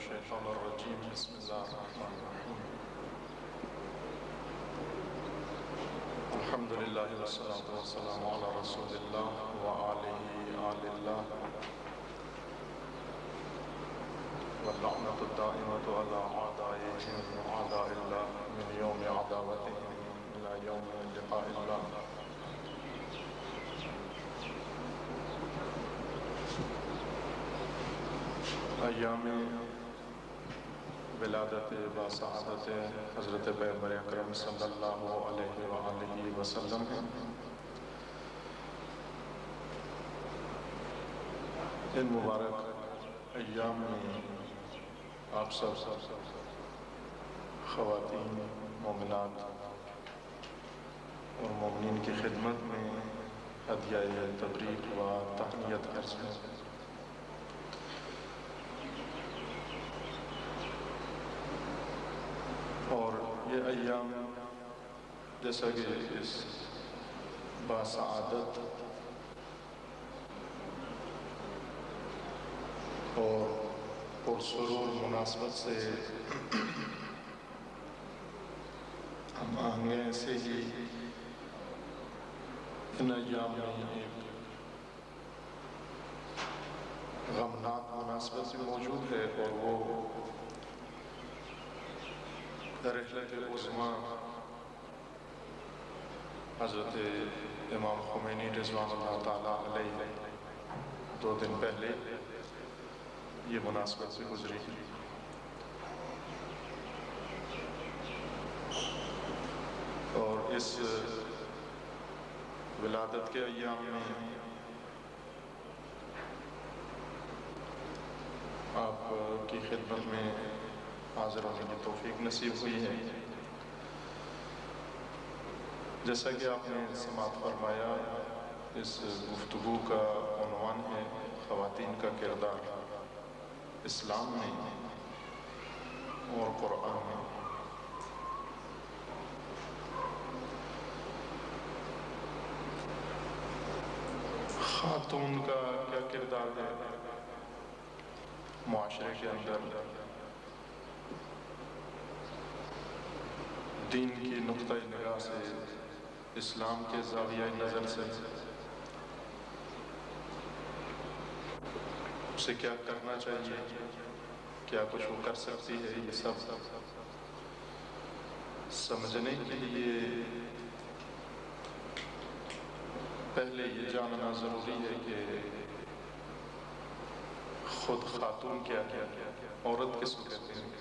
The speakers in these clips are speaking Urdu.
الشیطان الرجیم بسم اللہ الرحمن الرحیم الحمدللہ والصلاة والسلام علی رسول اللہ وآلہ آل اللہ واللعنۃ الدائمۃ علی اعدائهم اعداء اللہ من یوم عداوتهم الی یوم لقاء اللہ۔ ایام ولادت باسعادت حضرت پیغمبر اکرم صلی اللہ علیہ وآلہ وسلم ہیں۔ ان مبارک ایام میں آپ سب خواتین مومنات اور مومنین کی خدمت میں ہدیہ تبریک و تہنیت عرض ہے۔ اور یہ ایام جیسا کہ اس باسعادت اور پرسرور مناسبت سے ہم آہنگیں سے ہی ان ایام میں ایک غمناک مناسبت بھی موجود ہے، اور وہ رحلت عظمیٰ حضرت امام خمینی رضوان اللہ تعالیٰ علیہ 2 دن پہلے یہ مناسبت سے گزری۔ اور اس ولادت کے ایام میں آپ کی خدمت میں حاضر ہونے کی توفیق نصیب ہوئی ہے۔ جیسا کہ آپ نے سماعت فرمایا، اس گفتگو کا عنوان ہے خواتین کا کردار اسلام میں اور قرآن میں۔ خاتون کا کیا کردار ہے معاشرے کے اندر، دین کی نقطہ نگاہ سے، اسلام کے زاویہ نظر سے اسے کیا کرنا چاہیے، کیا کچھ وہ کر سکتی ہے، یہ سب سمجھنے کے لیے پہلے یہ جاننا ضروری ہے کہ خود خاتون کیا ہے، عورت کس کو کہتے ہیں۔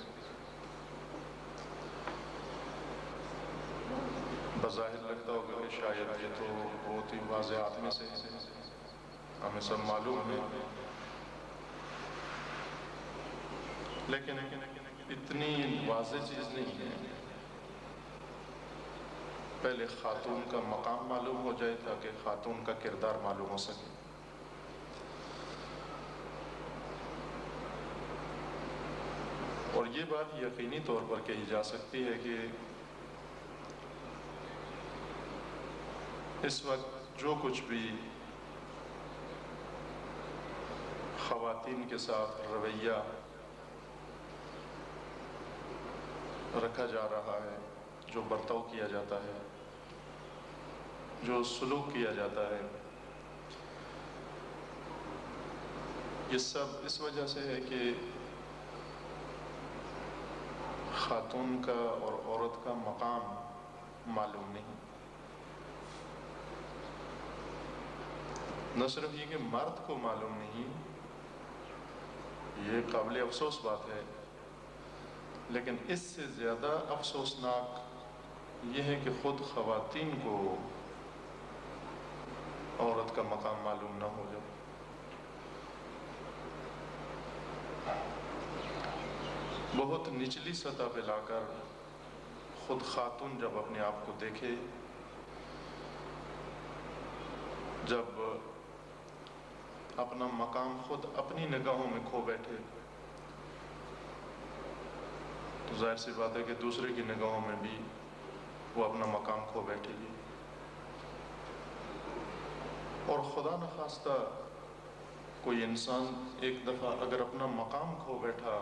بظاہر لگتا ہوگا کہ شاید یہ تو بہت ہی واضحات میں سے ہمیں سب معلوم ہے، لیکن اتنی واضح چیز نہیں ہے۔ پہلے خاتون کا مقام معلوم ہو جائے تاکہ خاتون کا کردار معلوم ہو سکے۔ اور یہ بات یقینی طور پر کہی جا سکتی ہے کہ اس وقت جو کچھ بھی خواتین کے ساتھ رویہ رکھا جا رہا ہے، جو برتاؤ کیا جاتا ہے، جو سلوک کیا جاتا ہے، یہ سب اس وجہ سے ہے کہ خاتون کا اور عورت کا مقام معلوم نہیں۔ نہ صرف یہ کہ مرد کو معلوم نہیں، یہ قابل افسوس بات ہے، لیکن اس سے زیادہ افسوسناک یہ ہے کہ خود خواتین کو عورت کا مقام معلوم نہ ہو جائے۔ بہت نچلی سطح پہ لا کر خود خاتون جب اپنے آپ کو دیکھے، جب اپنا مقام خود اپنی نگاہوں میں کھو بیٹھے، تو ظاہر سی بات ہے کہ دوسرے کی نگاہوں میں بھی وہ اپنا مقام کھو بیٹھے گی، اور خدا نخواستہ کوئی انسان ایک دفعہ اگر اپنا مقام کھو بیٹھا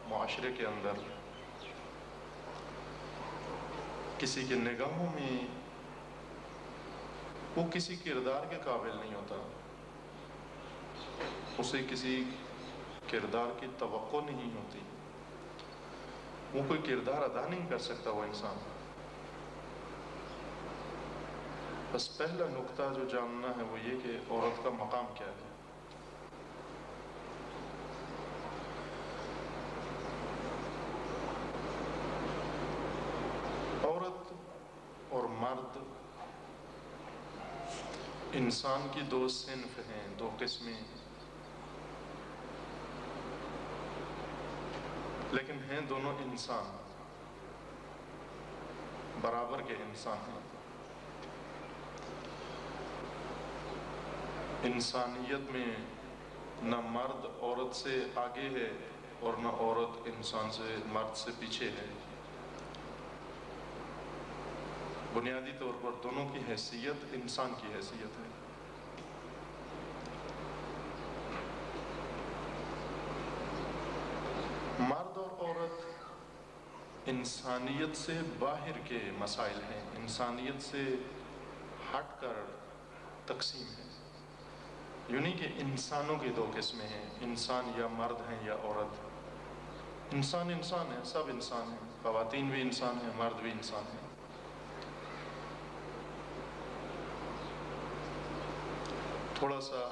معاشرے کے اندر، کسی کے نگاہوں میں وہ کسی کردار کے قابل نہیں ہوتا، اسے کسی کردار کی توقع نہیں ہوتی، وہ کوئی کردار ادا نہیں کر سکتا وہ انسان۔ بس پہلا نقطہ جو جاننا ہے وہ یہ کہ عورت کا مقام کیا ہے۔ عورت اور مرد انسان کی دو صنف ہیں، دو قسمیں، لیکن ہیں دونوں انسان، برابر کے انسان ہیں۔ انسانیت میں نہ مرد عورت سے آگے ہے اور نہ عورت انسان سے مرد سے پیچھے ہے۔ بنیادی طور پر دونوں کی حیثیت انسان کی حیثیت ہے۔ مرد اور عورت انسانیت سے باہر کے مسائل ہیں، انسانیت سے ہٹ کر تقسیم ہے، یعنی کہ انسانوں کی دو قسمیں ہیں، انسان یا مرد ہیں یا عورت۔ انسان انسان ہے، سب انسان ہیں، خواتین بھی انسان ہیں، مرد بھی انسان ہیں۔ تھوڑا سا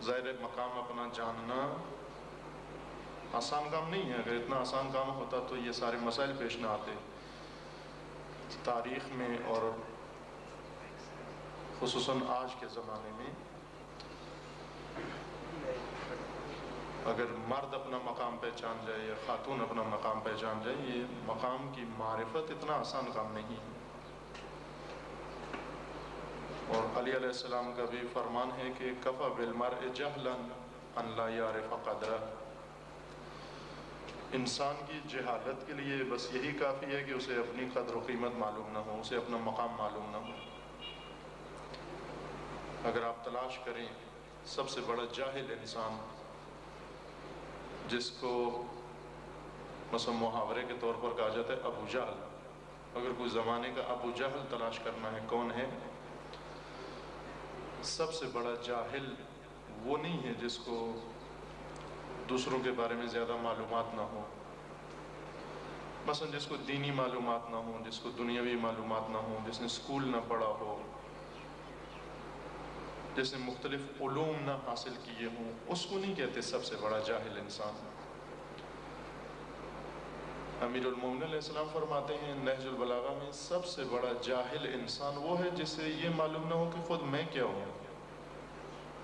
ظاہر مقام اپنا جاننا آسان کام نہیں ہے، اگر اتنا آسان کام ہوتا تو یہ سارے مسائل پیش نہ آتے۔ تاریخ میں اور خصوصاً آج کے زمانے میں اگر مرد اپنا مقام پہچان جائے یا خاتون اپنا مقام پہچان جائے، یہ مقام کی معرفت اتنا آسان کام نہیں ہے۔ اور علی علیہ السلام کا بھی فرمان ہے کہ کفی بالمرء جہلا ان لا یعرف قدرہ، انسان کی جہالت کے لیے بس یہی کافی ہے کہ اسے اپنی قدر و قیمت معلوم نہ ہو، اسے اپنا مقام معلوم نہ ہو۔ اگر آپ تلاش کریں سب سے بڑا جاہل انسان، جس کو مثلا محاورے کے طور پر کہا جاتا ہے ابو جہل، اگر کوئی زمانے کا ابو جہل تلاش کرنا ہے کون ہے، سب سے بڑا جاہل وہ نہیں ہے جس کو دوسروں کے بارے میں زیادہ معلومات نہ ہو، مثلا جس کو دینی معلومات نہ ہو، جس کو دنیاوی معلومات نہ ہو، جس نے اسکول نہ پڑھا ہو، جس نے مختلف علوم نہ حاصل کیے ہوں، اس کو نہیں کہتے سب سے بڑا جاہل انسان۔ امیر المومنین علیہ السلام فرماتے ہیں نہج البلاغہ میں، سب سے بڑا جاہل انسان وہ ہے جسے یہ معلوم نہ ہو کہ خود میں کیا ہوں،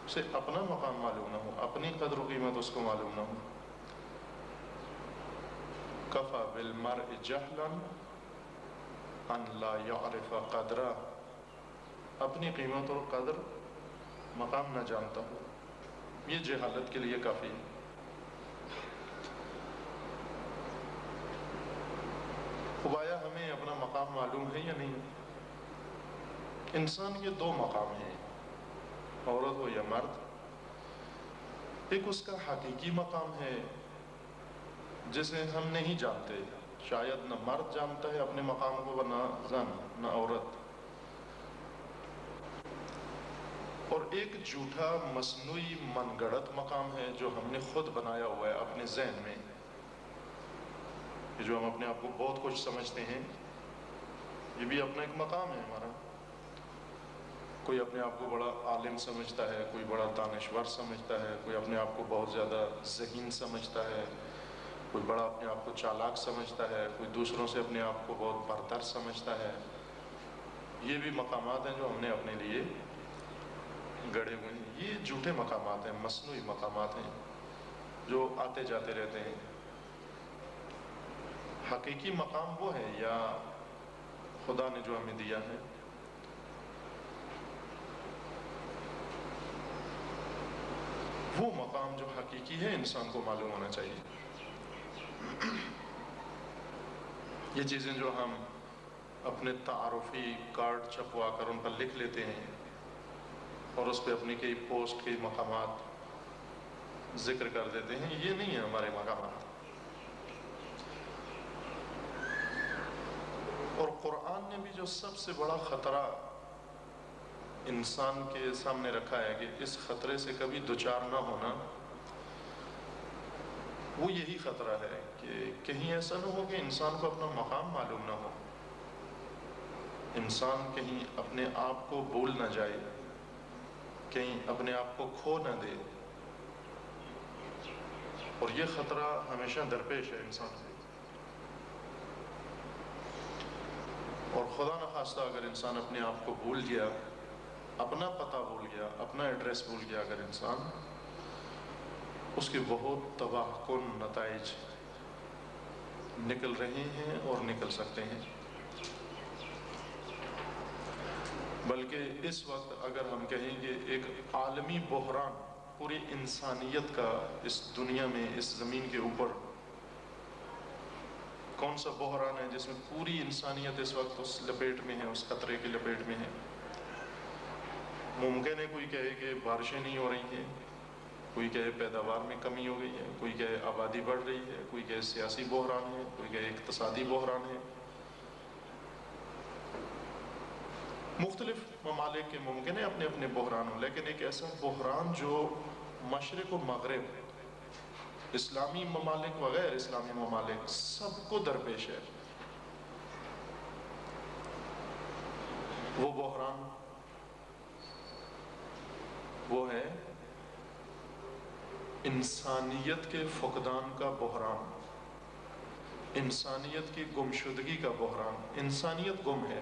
اسے اپنا مقام معلوم نہ ہو، اپنی قدر و قیمت اس کو معلوم نہ ہو۔ کفی بالمرء جہلا ان لا یعرف قدرہ، اپنی قیمت اور قدر مقام نہ جانتا ہو، یہ جہالت کے لیے کافی ہے۔ اب آیا ہمیں اپنا مقام معلوم ہے یا نہیں؟ انسان کے دو مقام ہیں، عورت ہو یا مرد۔ ایک اس کا حقیقی مقام ہے جسے ہم نہیں جانتے، شاید نہ مرد جانتا ہے اپنے مقام کو، نہ زن نہ عورت۔ اور ایک جھوٹا مصنوعی من گڑت مقام ہے جو ہم نے خود بنایا ہوا ہے اپنے ذہن میں، جو ہم اپنے آپ کو بہت کچھ سمجھتے ہیں، یہ بھی اپنا ایک مقام ہے ہمارا۔ کوئی اپنے آپ کو بڑا عالم سمجھتا ہے، کوئی بڑا دانشور سمجھتا ہے، کوئی اپنے آپ کو بہت زیادہ ذہین سمجھتا ہے، کوئی بڑا اپنے آپ کو چالاک سمجھتا ہے، کوئی دوسروں سے اپنے آپ کو بہت برتر سمجھتا ہے۔ یہ بھی مقامات ہیں جو ہم نے اپنے لیے گڑھے ہوئے ہیں، یہ جھوٹے مقامات ہیں، مصنوعی مقامات ہیں جو آتے جاتے رہتے ہیں۔ حقیقی مقام وہ ہے یا خدا نے جو ہمیں دیا ہے، وہ مقام جو حقیقی ہے انسان کو معلوم ہونا چاہیے۔ یہ چیزیں جو ہم اپنے تعارفی کارڈ چھپوا کر ان پر لکھ لیتے ہیں، اور اس پہ اپنی کئی پوسٹ کئی مقامات ذکر کر دیتے ہیں. یہ نہیں ہے ہمارے مقامات. اور قرآن نے بھی جو سب سے بڑا خطرہ انسان کے سامنے رکھا ہے کہ اس خطرے سے کبھی دوچار نہ ہونا، وہ یہی خطرہ ہے کہ کہیں ایسا نہ ہو کہ انسان کو اپنا مقام معلوم نہ ہو، انسان کہیں اپنے آپ کو بھول نہ جائے، کہیں اپنے آپ کو کھو نہ دے. اور یہ خطرہ ہمیشہ درپیش ہے انسان سے. اور خدا نخواستہ اگر انسان اپنے آپ کو بھول گیا، اپنا پتہ بھول گیا، اپنا ایڈریس بھول گیا اگر انسان، اس کے بہت تباہ کن نتائج نکل رہے ہیں اور نکل سکتے ہیں. بلکہ اس وقت اگر ہم کہیں کہ ایک عالمی بحران پوری انسانیت کا اس دنیا میں، اس زمین کے اوپر کون سا بحران ہے جس میں پوری انسانیت اس وقت اس لپیٹ میں ہے، اس خطرے کی لپیٹ میں ہے. ممکن ہے کوئی کہے کہ بارشیں نہیں ہو رہی ہیں، کوئی کہے پیداوار میں کمی ہو گئی ہے، کوئی کہے آبادی بڑھ رہی ہے، کوئی کہے سیاسی بحران ہے، کوئی کہے اقتصادی بحران ہے. مختلف ممالک کے ممکن ہے اپنے اپنے بحران ہوں، لیکن ایک ایسا بحران جو مشرق و مغرب، اسلامی ممالک وغیر اسلامی ممالک سب کو درپیش ہے، وہ بحران وہ ہے انسانیت کے فقدان کا بحران، انسانیت کی گمشدگی کا بحران. انسانیت گم ہے،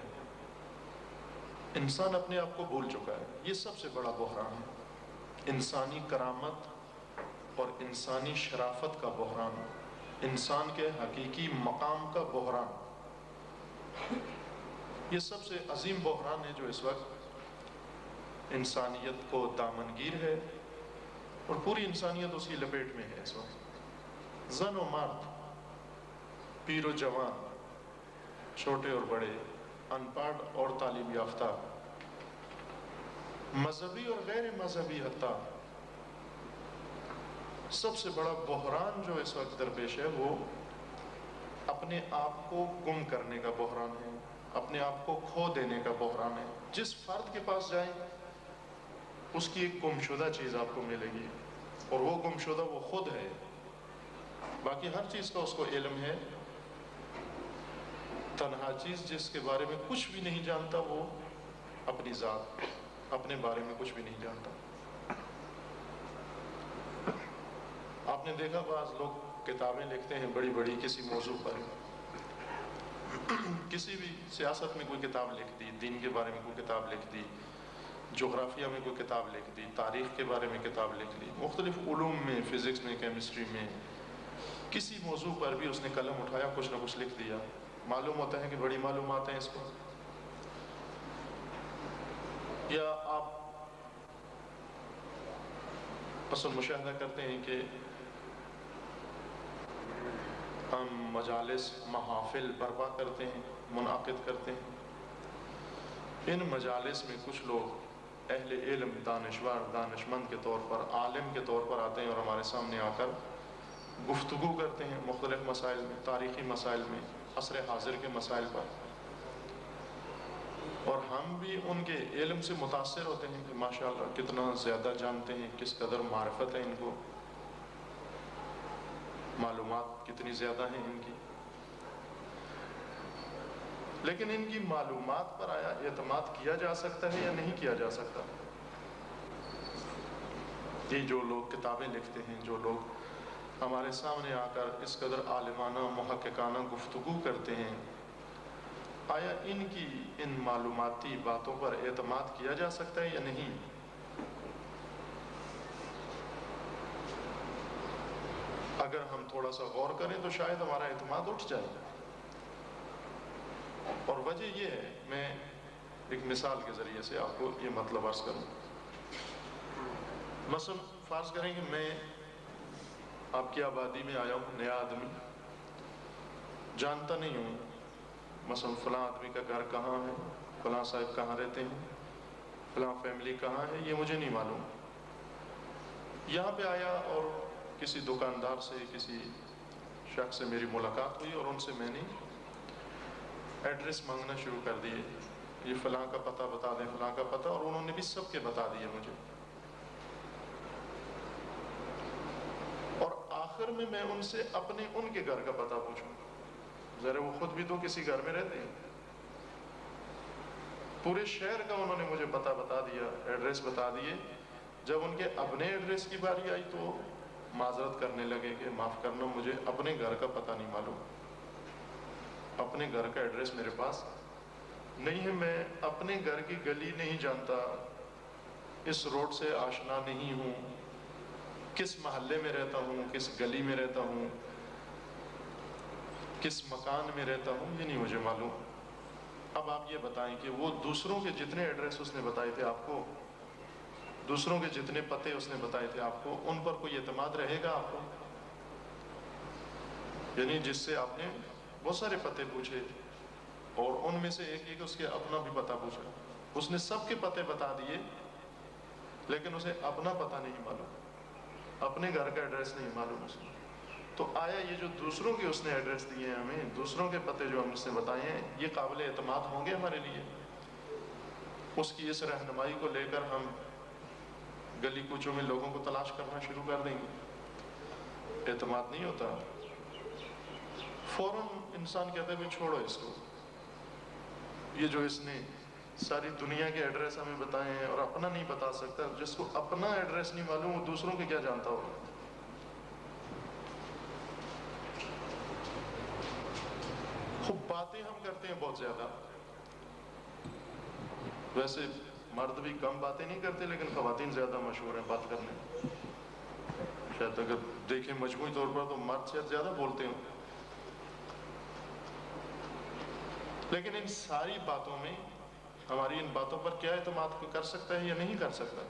انسان اپنے آپ کو بھول چکا ہے. یہ سب سے بڑا بحران ہے. انسانی کرامت اور انسانی شرافت کا بحران، انسان کے حقیقی مقام کا بحران، یہ سب سے عظیم بحران ہے جو اس وقت انسانیت کو دامنگیر ہے، اور پوری انسانیت اس کی لپیٹ میں ہے اس وقت. زن و مرد، پیر و جوان، چھوٹے اور بڑے، ان پڑھ اور تعلیم یافتہ، مذہبی اور غیر مذہبی، حتیٰ سب سے بڑا بحران جو اس وقت درپیش ہے وہ اپنے آپ کو گم کرنے کا بحران ہے، اپنے آپ کو کھو دینے کا بحران ہے. جس فرد کے پاس جائیں اس کی ایک گمشدہ چیز آپ کو ملے گی، اور وہ گمشدہ وہ خود ہے. باقی ہر چیز کا اس کو علم ہے. تنہا چیز جس کے بارے میں کچھ بھی نہیں جانتا وہ اپنی ذات، اپنے بارے میں کچھ بھی نہیں جانتا. آپ نے دیکھا بعض لوگ کتابیں لکھتے ہیں بڑی بڑی کسی موضوع پر، کسی بھی سیاست میں کوئی کتاب لکھ دی، دین کے بارے میں کوئی کتاب لکھ دی، جغرافیہ میں کوئی کتاب لکھ دی، تاریخ کے بارے میں کتاب لکھ لی، مختلف علوم میں، فزکس میں، کیمسٹری میں، کسی موضوع پر بھی اس نے قلم اٹھایا کچھ نہ کچھ لکھ دیا. معلوم ہوتا ہے کہ بڑی معلومات ہیں اس کو. یا آپ اصل مشاہدہ کرتے ہیں کہ ہم مجالس، محافل برپا کرتے ہیں، منعقد کرتے ہیں. ان مجالس میں کچھ لوگ اہل علم، دانشور، دانشمند کے طور پر، عالم کے طور پر آتے ہیں اور ہمارے سامنے آ کر گفتگو کرتے ہیں مختلف مسائل میں، تاریخی مسائل میں، عصر حاضر کے مسائل پر. اور ہم بھی ان کے علم سے متاثر ہوتے ہیں کہ ماشاءاللہ کتنا زیادہ جانتے ہیں، کس قدر معرفت ہے ان کو، معلومات کتنی زیادہ ہیں ان کی. لیکن ان کی معلومات پر آیا اعتماد کیا جا سکتا ہے یا نہیں کیا جا سکتا؟ یہ جو لوگ کتابیں لکھتے ہیں، جو لوگ ہمارے سامنے آ کر اس قدر عالمانہ، محققانہ گفتگو کرتے ہیں، آیا ان کی ان معلوماتی باتوں پر اعتماد کیا جا سکتا ہے یا نہیں؟ اگر ہم تھوڑا سا غور کریں تو شاید ہمارا اعتماد اٹھ جائے. اور وجہ یہ ہے، میں ایک مثال کے ذریعے سے آپ کو یہ مطلب عرض کروں. مثلا فرض کریں کہ میں آپ کی آبادی میں آیا ہوں، نیا آدمی، جانتا نہیں ہوں مثلا فلاں آدمی کا گھر کہاں ہے، فلاں صاحب کہاں رہتے ہیں، فلاں فیملی کہاں ہے یہ مجھے نہیں معلوم. یہاں پہ آیا اور کسی دکاندار سے کسی شخص سے میری ملاقات ہوئی اور ان سے میں نے ایڈریس مانگنا شروع کر دیے. یہ فلاں کا پتہ بتا دیں، فلاں کا پتہ، اور انہوں نے بھی سب کے بتا دیے مجھے. اور آخر میں ان سے اپنے ان کے گھر کا پتہ پوچھوں. ذرا وہ خود بھی تو کسی گھر میں رہتے ہیں. پورے شہر کا انہوں نے مجھے پتہ بتا دیا، ایڈریس بتا دیے. جب ان کے اپنے ایڈریس کی باری آئی تو معذرت کرنے لگے کہ معاف کرنا، مجھے اپنے گھر کا پتہ نہیں معلوم، اپنے گھر کا ایڈریس میرے پاس نہیں ہے، میں اپنے گھر کی گلی نہیں جانتا، اس روڈ سے آشنا نہیں ہوں، کس محلے میں رہتا ہوں، کس گلی میں رہتا ہوں، کس مکان میں رہتا ہوں، یہ نہیں مجھے معلوم. اب آپ یہ بتائیں کہ وہ دوسروں کے جتنے ایڈریس اس نے بتائے تھے آپ کو، دوسروں کے جتنے پتے اس نے بتائے تھے آپ کو، ان پر کوئی اعتماد رہے گا آپ کو؟ یعنی جس سے آپ نے بہت سارے پتے پوچھے اور ان میں سے ایک اس کے اپنا بھی پتہ پوچھا، اس نے سب کے پتے بتا دیے لیکن اسے اپنا پتہ نہیں معلوم، اپنے گھر کا ایڈریس نہیں معلوم اسے. تو آیا یہ جو دوسروں کے اس نے ایڈریس دیے ہیں ہمیں، دوسروں کے پتے جو ہم اس نے بتائے ہیں، یہ قابل اعتماد ہوں گے ہمارے لیے؟ اس کی اس رہنمائی کو لے کر ہم گلی کوچوں میں لوگوں کو تلاش کرنا شروع کر دیں گے؟ اعتماد نہیں ہوتا. فوراً انسان کہتا ہے بھی چھوڑو اس کو، یہ جو اس نے ساری دنیا کے ایڈریس ہمیں بتائے ہیں اور اپنا نہیں بتا سکتا. جس کو اپنا ایڈریس نہیں معلوم وہ دوسروں کے کیا جانتا ہوگا؟ خوب باتیں ہم کرتے ہیں بہت زیادہ. ویسے مرد بھی کم باتیں نہیں کرتے لیکن خواتین زیادہ مشہور ہیں بات کرنے. شاید اگر دیکھیں مجموعی طور پر تو مرد شاید زیادہ بولتے ہیں. لیکن ان ساری باتوں میں ہماری ان باتوں پر کیا اعتماد کر سکتا ہے یا نہیں کر سکتا؟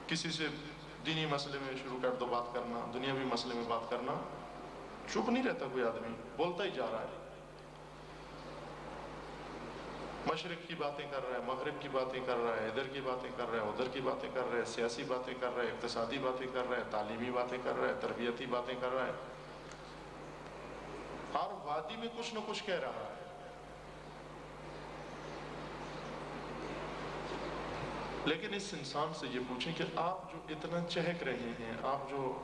کسی سے دینی مسئلے میں شروع کر دو بات کرنا، دنیاوی مسئلے میں بات کرنا، چپ نہیں رہتا کوئی آدمی، بولتا ہی جا رہا ہے. مشرق کی باتیں کر رہا ہے، مغرب کی باتیں کر رہا ہے، ادھر کی باتیں کر رہا ہے، ادھر کی باتیں کر رہا ہے، سیاسی باتیں کر رہا ہے، اقتصادی باتیں کر رہا ہے، تعلیمی باتیں کر رہا ہے، تربیتی باتیں کر رہا ہے. ہر وادی میں کچھ نہ کچھ کہہ رہا ہے. لیکن اس انسان سے یہ پوچھیں کہ آپ جو اتنا چہک رہے ہیں، آپ جو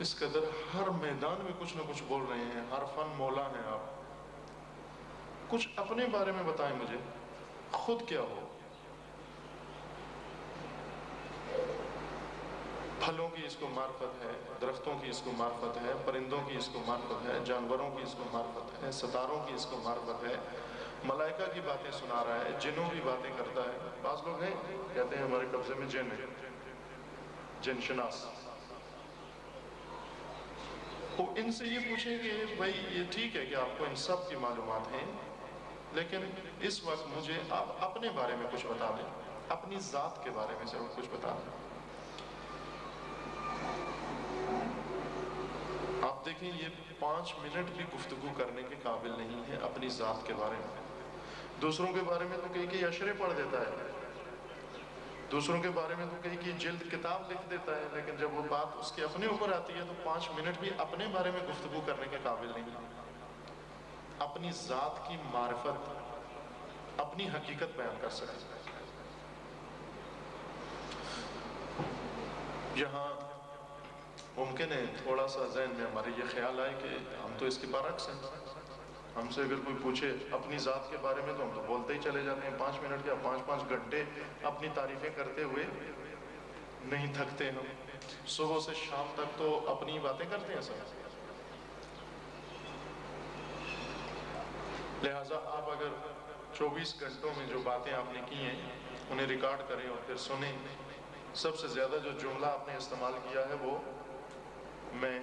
اس قدر ہر میدان میں کچھ نہ کچھ بول رہے ہیں، ہر فن مولا ہیں آپ، کچھ اپنے بارے میں بتائیں مجھے، خود کیا ہو؟ پھلوں کی اس کو معرفت ہے، درختوں کی اس کو معرفت ہے، پرندوں کی اس کو معرفت ہے، جانوروں کی اس کو معرفت ہے، ستاروں کی اس کو معرفت ہے، ملائکہ کی باتیں سنا رہا ہے، جنوں کی باتیں کرتا ہے. بعض لوگ ہیں کہتے ہیں ہمارے قبضے میں جن ہے، جن شناس. تو ان سے یہ پوچھیں کہ بھائی یہ ٹھیک ہے کہ آپ کو ان سب کی معلومات ہیں، لیکن اس وقت مجھے آپ اپنے بارے میں کچھ بتا دیں، اپنی ذات کے بارے میں ضرور کچھ بتا دیں. آپ دیکھیں یہ 5 منٹ بھی گفتگو کرنے کے قابل نہیں ہے اپنی ذات کے بارے میں. دوسروں کے بارے میں تو کئی اشرے پڑھ دیتا ہے، دوسروں کے بارے میں تو کئی جلد کتاب لکھ دیتا ہے، لیکن جب وہ بات اس کے اپنے اوپر آتی ہے تو 5 منٹ بھی اپنے بارے میں گفتگو کرنے کے قابل نہیں ہے. اپنی ذات کی معرفت، اپنی حقیقت بیان کر سکتا ہے. یہاں ممکن ہے تھوڑا سا ذہن میں ہمارے یہ خیال آئے کہ ہم تو اس کے برعکس ہیں. ہم سے اگر کوئی پوچھے اپنی ذات کے بارے میں تو ہم تو بولتے ہی چلے جاتے ہیں 5 منٹ یا 5 گھنٹے اپنی تعریفیں کرتے ہوئے نہیں تھکتے. ہم صبح سے شام تک تو اپنی باتیں کرتے ہیں سب. لہٰذا آپ اگر 24 گھنٹوں میں جو باتیں آپ نے کی ہیں انہیں ریکارڈ کریں اور پھر سنیں، سب سے زیادہ جو جملہ آپ نے استعمال کیا ہے وہ میں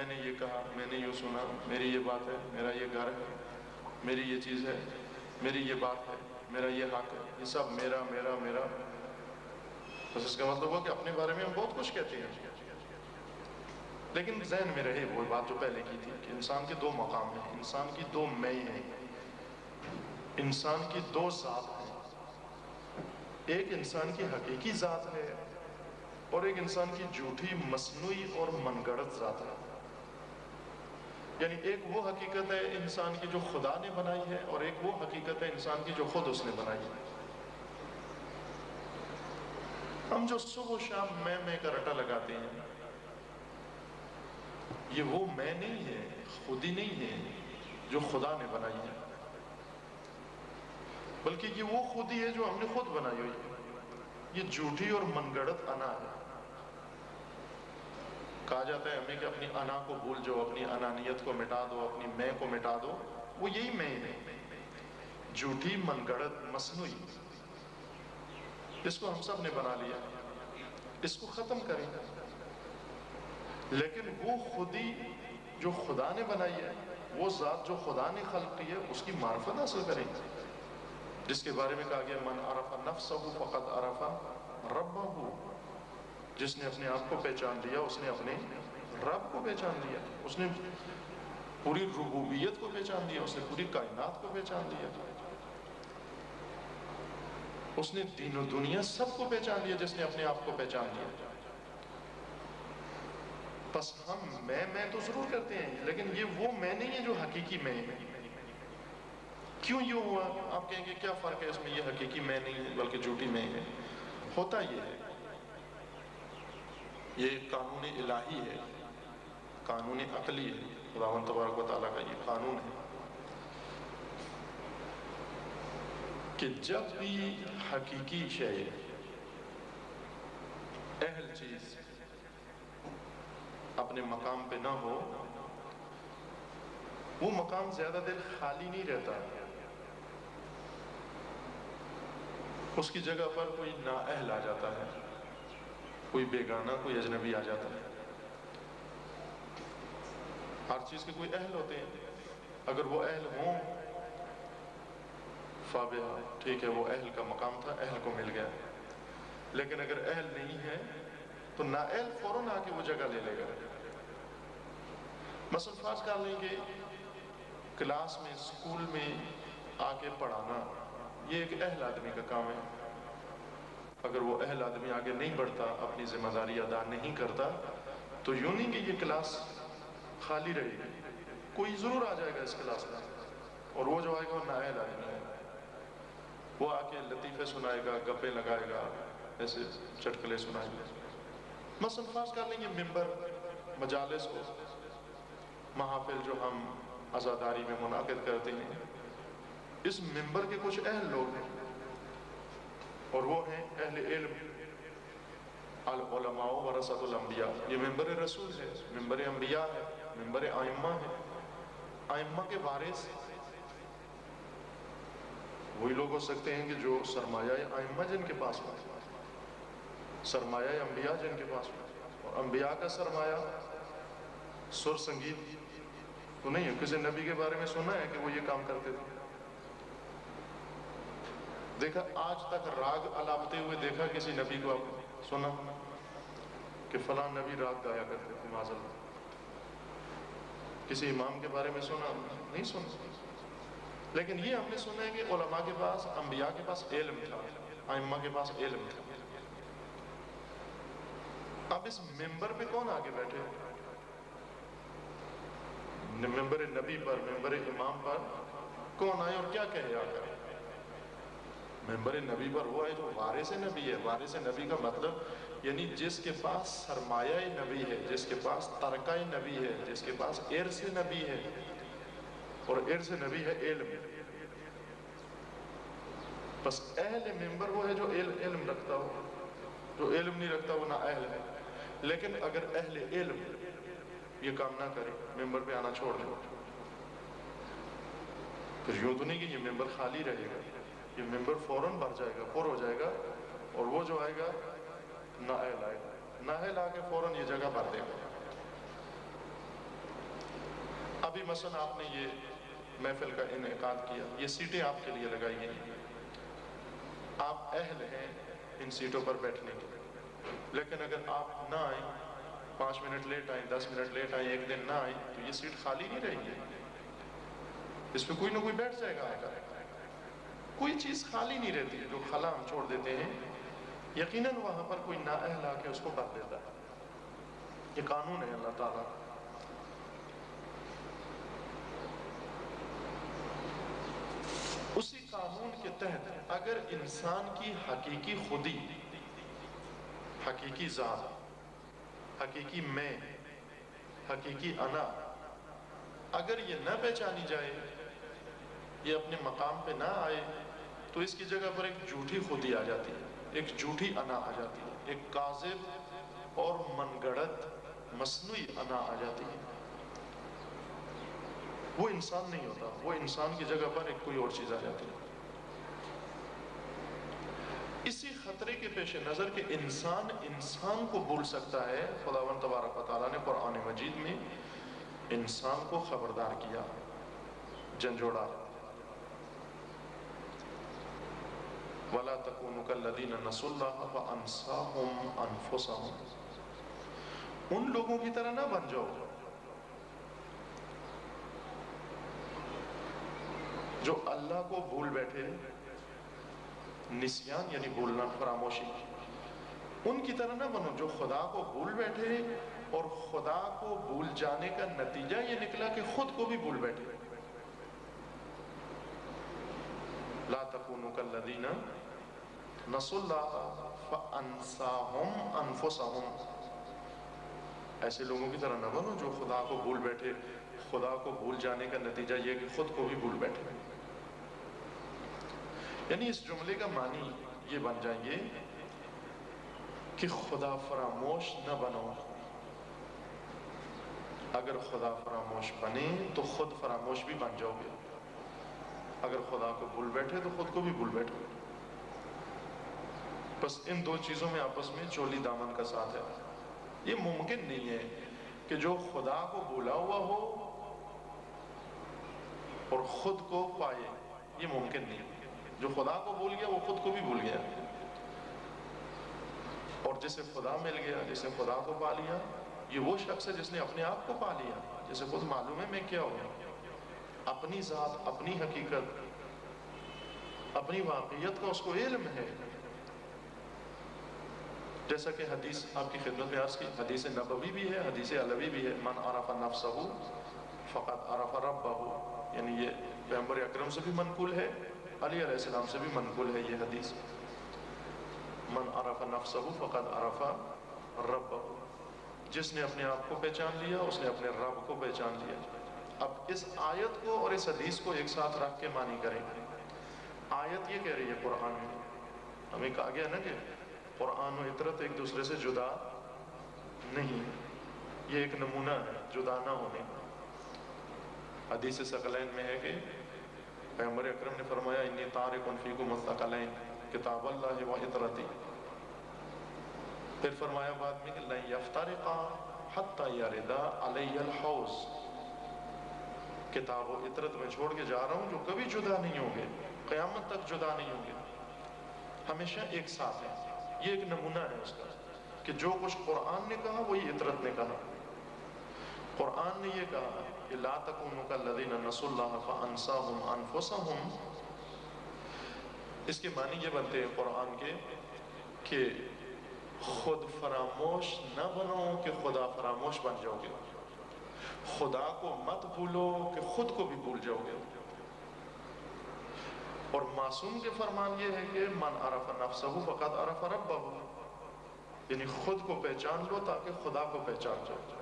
نے یہ کہا، میں نے یہ سنا، میری یہ بات ہے، میرا یہ گھر ہے، میری یہ چیز ہے، میری یہ بات ہے، میرا یہ حق ہے، یہ سب میرا میرا میرا. بس اس کا مطلب ہوا کہ اپنے بارے میں ہم بہت کچھ کہتے ہیں، لیکن ذہن میں رہے وہ بات جو پہلے کی تھی کہ انسان کے 2 مقام ہیں، انسان کی 2 میں ہیں، انسان کی 2 ذات ہیں. ایک انسان کی حقیقی ذات ہے اور ایک انسان کی جھوٹی مصنوعی اور من گڑت ذات ہے. یعنی ایک وہ حقیقت ہے انسان کی جو خدا نے بنائی ہے اور ایک وہ حقیقت ہے انسان کی جو خود اس نے بنائی ہے. ہم جو صبح و شام میں کا رٹا لگاتے ہیں، یہ وہ میں نہیں ہے، خود ہی نہیں ہے جو خدا نے بنائی ہے، بلکہ یہ وہ خود ہی ہے جو ہم نے خود بنائی ہوئی ہے. یہ جھوٹی اور من گڑت انا ہے. کہا جاتا ہے ہمیں کہ اپنی انا کو بھول جاؤ، اپنی انانیت کو مٹا دو، اپنی میں کو مٹا دو. وہ یہی میں ہے، جھوٹی من گڑت مصنوعی. اس کو ہم سب نے بنا لیا، اس کو ختم کریں. لیکن وہ خودی جو خدا نے بنائی ہے، وہ ذات جو خدا نے خلق کی ہے، اس کی معرفت حاصل کریں، جس کے بارے میں کہا گیا من عرف نفسہ فقد عرف ربہ. جس نے اپنے آپ کو پہچان لیا اس نے اپنے رب کو پہچان لیا، اس نے پوری ربوبیت کو پہچان لیا، اس نے پوری کائنات کو پہچان لیا، اس نے دین و دنیا سب کو پہچان لیا جس نے اپنے آپ کو پہچان لیا. بس ہم میں تو ضرور کرتے ہیں، لیکن یہ وہ میں نہیں ہے جو حقیقی میں ہے. کیوں یہ ہوا؟ آپ کہیں گے کیا فرق ہے اس میں، یہ حقیقی میں نہیں ہے بلکہ جھوٹی میں ہے. ہوتا یہ ہے، یہ قانون الہی ہے، قانون عقلی ہے، خداوند تبارک و تعالیٰ کا یہ قانون ہے کہ جب بھی حقیقی شے، اہل چیز اپنے مقام پہ نہ ہو، وہ مقام زیادہ دیر خالی نہیں رہتا. اس کی جگہ پر کوئی نااہل آ جاتا ہے، کوئی بیگانہ، کوئی اجنبی آ جاتا ہے. ہر چیز کے کوئی اہل ہوتے ہیں، اگر وہ اہل ہوں فابہا، ٹھیک ہے، وہ اہل کا مقام تھا، اہل کو مل گیا. لیکن اگر اہل نہیں ہے تو نااہل فوراً آ کے وہ جگہ لے لے گا. مثلا فرض کر لیں کہ کلاس میں، اسکول میں آ کے پڑھانا، یہ ایک اہل آدمی کا کام ہے. اگر وہ اہل آدمی آگے نہیں بڑھتا، اپنی ذمہ داری ادا نہیں کرتا، تو یوں نہیں کہ یہ کلاس خالی رہے گی، کوئی ضرور آ جائے گا اس کلاس میں، اور وہ جو آئے گا وہ نااہل آدمی ہے. وہ آ کے لطیفے سنائے گا، گپے لگائے گا، ایسے چٹکلے سنائے گا. مثلا فرض کر لیں گے ممبر، مجالس ہو، محافل جو ہم عزاداری میں منعقد کرتے ہیں، اس ممبر کے کچھ اہل لوگ ہیں اور وہ ہیں اہل علم. العلماء ورثۃ الانبیاء، یہ ممبر رسول ہے، ممبر انبیاء ہے، ممبر ائمہ ہے. ائمہ کے وارث وہی لوگ ہو سکتے ہیں کہ جو سرمایہ ائمہ جن کے پاس ہو، سرمایہ انبیاء جن کے پاس ہو. اور انبیاء کا سرمایہ سر سنگیت تو نہیں ہے. کسی نبی کے بارے میں سنا ہے کہ وہ یہ کام کرتے تھے؟ دیکھا آج تک راگ الاپتے ہوئے دیکھا کسی نبی کو؟ آپ سنا کہ فلاں نبی راگ گایا کرتے تھے؟ معاذ اللہ. کسی امام کے بارے میں سنا؟ نہیں سنا. لیکن یہ ہم نے سنا ہے کہ علماء کے پاس، انبیاء کے پاس علم تھا، ائمہ کے پاس علم تھا. اب اس ممبر پہ کون آگے بیٹھے؟ ممبر نبی پر، ممبر امام پر کون آئے اور کیا کہے آ کر؟ ممبر نبی پر وہ ہے جو وارث نبی ہے. وارث نبی کا مطلب یعنی جس کے پاس سرمایہ نبی ہے، جس کے پاس ترکہ نبی ہے، جس کے پاس ارث نبی ہے. اور ارث نبی ہے علم. بس اہل ممبر وہ ہے جو علم رکھتا ہو، جو علم نہیں رکھتا وہ نہ اہل ہے. لیکن اگر اہل علم یہ کام نہ کرے، ممبر پہ آنا چھوڑ دے، پھر یوں تو نہیں کہ یہ ممبر خالی رہے گا، یہ ممبر فوراً بھر جائے گا، پر ہو جائے گا، اور وہ جو آئے گا نااہل آئے گا. نااہل آ کے فوراً یہ جگہ بھر دے گا. ابھی مثلا آپ نے یہ محفل کا انعقاد کیا، یہ سیٹیں آپ کے لیے لگائی گئی ہیں، آپ اہل ہیں ان سیٹوں پر بیٹھنے کے. لیکن اگر آپ نہ آئیں، 5 منٹ لیٹ آئیں، 10 منٹ لیٹ آئیں، ایک دن نہ آئیں، تو یہ سیٹ خالی نہیں رہے گی. اس پہ کوئی نہ کوئی بیٹھ جائے گا آ کر. کوئی چیز خالی نہیں رہتی، جو خلا ہم چھوڑ دیتے ہیں یقیناً وہاں پر کوئی نااہل آ کے اس کو بھر دیتا ہے۔ یہ قانون ہے اللہ تعالیٰ۔ اسی قانون کے تحت اگر انسان کی حقیقی خودی، حقیقی ذات، حقیقی میں، حقیقی انا اگر یہ نہ پہچانی جائے، یہ اپنے مقام پہ نہ آئے، تو اس کی جگہ پر ایک جھوٹی خودی آ جاتی ہے، ایک جھوٹی انا آ جاتی ہے، ایک کاذب اور من گڑت مصنوعی انا آ جاتی ہے۔ وہ انسان نہیں ہوتا، وہ انسان کی جگہ پر ایک کوئی اور چیز آ جاتی ہے۔ اسی خطرے کے پیش نظر کہ انسان کو بھول سکتا ہے، خداوند تبارک و تعالیٰ نے قرآن مجید میں انسان کو خبردار کیا، جھنجھوڑا۔ وَلَا تَكُونُوا كَالَّذِينَ نَسُوا اللَّهَ فَأَنْسَاهُمْ أَنفُسَهُمْ، ان لوگوں کی طرح نہ بن جاؤ جو اللہ کو بھول بیٹھے، نسیان یعنی بھولنا، فراموشی، ان کی طرح نہ بنو جو خدا کو بھول بیٹھے اور خدا کو بھول جانے کا نتیجہ یہ نکلا کہ خود کو بھی بھول بیٹھے۔ لا تکونوا کالذین نسوا اللہ فانساہم انفسہم، ایسے لوگوں کی طرح نہ بنو جو خدا کو بھول بیٹھے، خدا کو بھول جانے کا نتیجہ یہ کہ خود کو بھی بھول بیٹھے۔ یعنی اس جملے کا معنی یہ بن جائیں گے کہ خدا فراموش نہ بنو، اگر خدا فراموش بنے تو خود فراموش بھی بن جاؤ گے، اگر خدا کو بھول بیٹھے تو خود کو بھی بھول بیٹھو۔ بس ان دو چیزوں میں آپس میں چولی دامن کا ساتھ ہے۔ یہ ممکن نہیں ہے کہ جو خدا کو بھولا ہوا ہو اور خود کو پائے، یہ ممکن نہیں۔ جو خدا کو بھول گیا وہ خود کو بھی بھول گیا، اور جسے خدا مل گیا، جسے خدا کو پا لیا، یہ وہ شخص ہے جس نے اپنے آپ کو پا لیا، جسے خود معلوم ہے میں کیا ہوں، اپنی ذات، اپنی حقیقت، اپنی واقعیت کا اس کو علم ہے۔ جیسا کہ حدیث آپ کی خدمت میں عرض کی، حدیث نبوی بھی ہے، حدیث علوی بھی ہے، من عرف نفسہ فقط عرف ربہ، یعنی یہ پیغمبر اکرم سے بھی منقول ہے، علی علیہ السلام سے بھی منقول ہے یہ حدیث، من عرف نفسہ فقط عرف ربہ، جس نے اپنے آپ کو پہچان لیا اس نے اپنے رب کو پہچان لیا۔ اب اس آیت کو اور اس حدیث کو ایک ساتھ رکھ کے معنی کریں۔ آیت یہ کہہ رہی ہے قرآن میں، ہمیں کہا گیا نا کہ قرآن و اطرت ایک دوسرے سے جدا نہیں، یہ ایک نمونہ ہے جدا نہ ہونے کا۔ حدیث ثقلین میں ہے کہ پیغمبر اکرم نے فرمایا انی تارک فیکم الثقلین کتاب اللہ و اطرتی، پھر فرمایا بعد میں کہ لن یفترقا حتی یردا علی الحوض، کتاب و اطرت میں چھوڑ کے جا رہا ہوں جو کبھی جدا نہیں ہوں گے، قیامت تک جدا نہیں ہوں گے، ہمیشہ ایک ساتھ ہیں۔ یہ ایک نمونہ ہے اس کا کہ جو کچھ قرآن نے کہا وہی اطرت نے کہا۔ قرآن نے یہ کہا کہ لا تکونوا کالذین نسوا اللہ فانساہم انفسہم، اس کے معنی یہ بنتے ہیں قرآن کے کہ خود فراموش نہ بنو کہ خدا فراموش بن جاؤ گے، خدا کو مت بھولو کہ خود کو بھی بھول جاؤ گے۔ اور معصوم کے فرمان یہ ہے کہ من عرف نفسہ فقد عرف ربہ، یعنی خود کو پہچان لو تاکہ خدا کو پہچان جاؤ،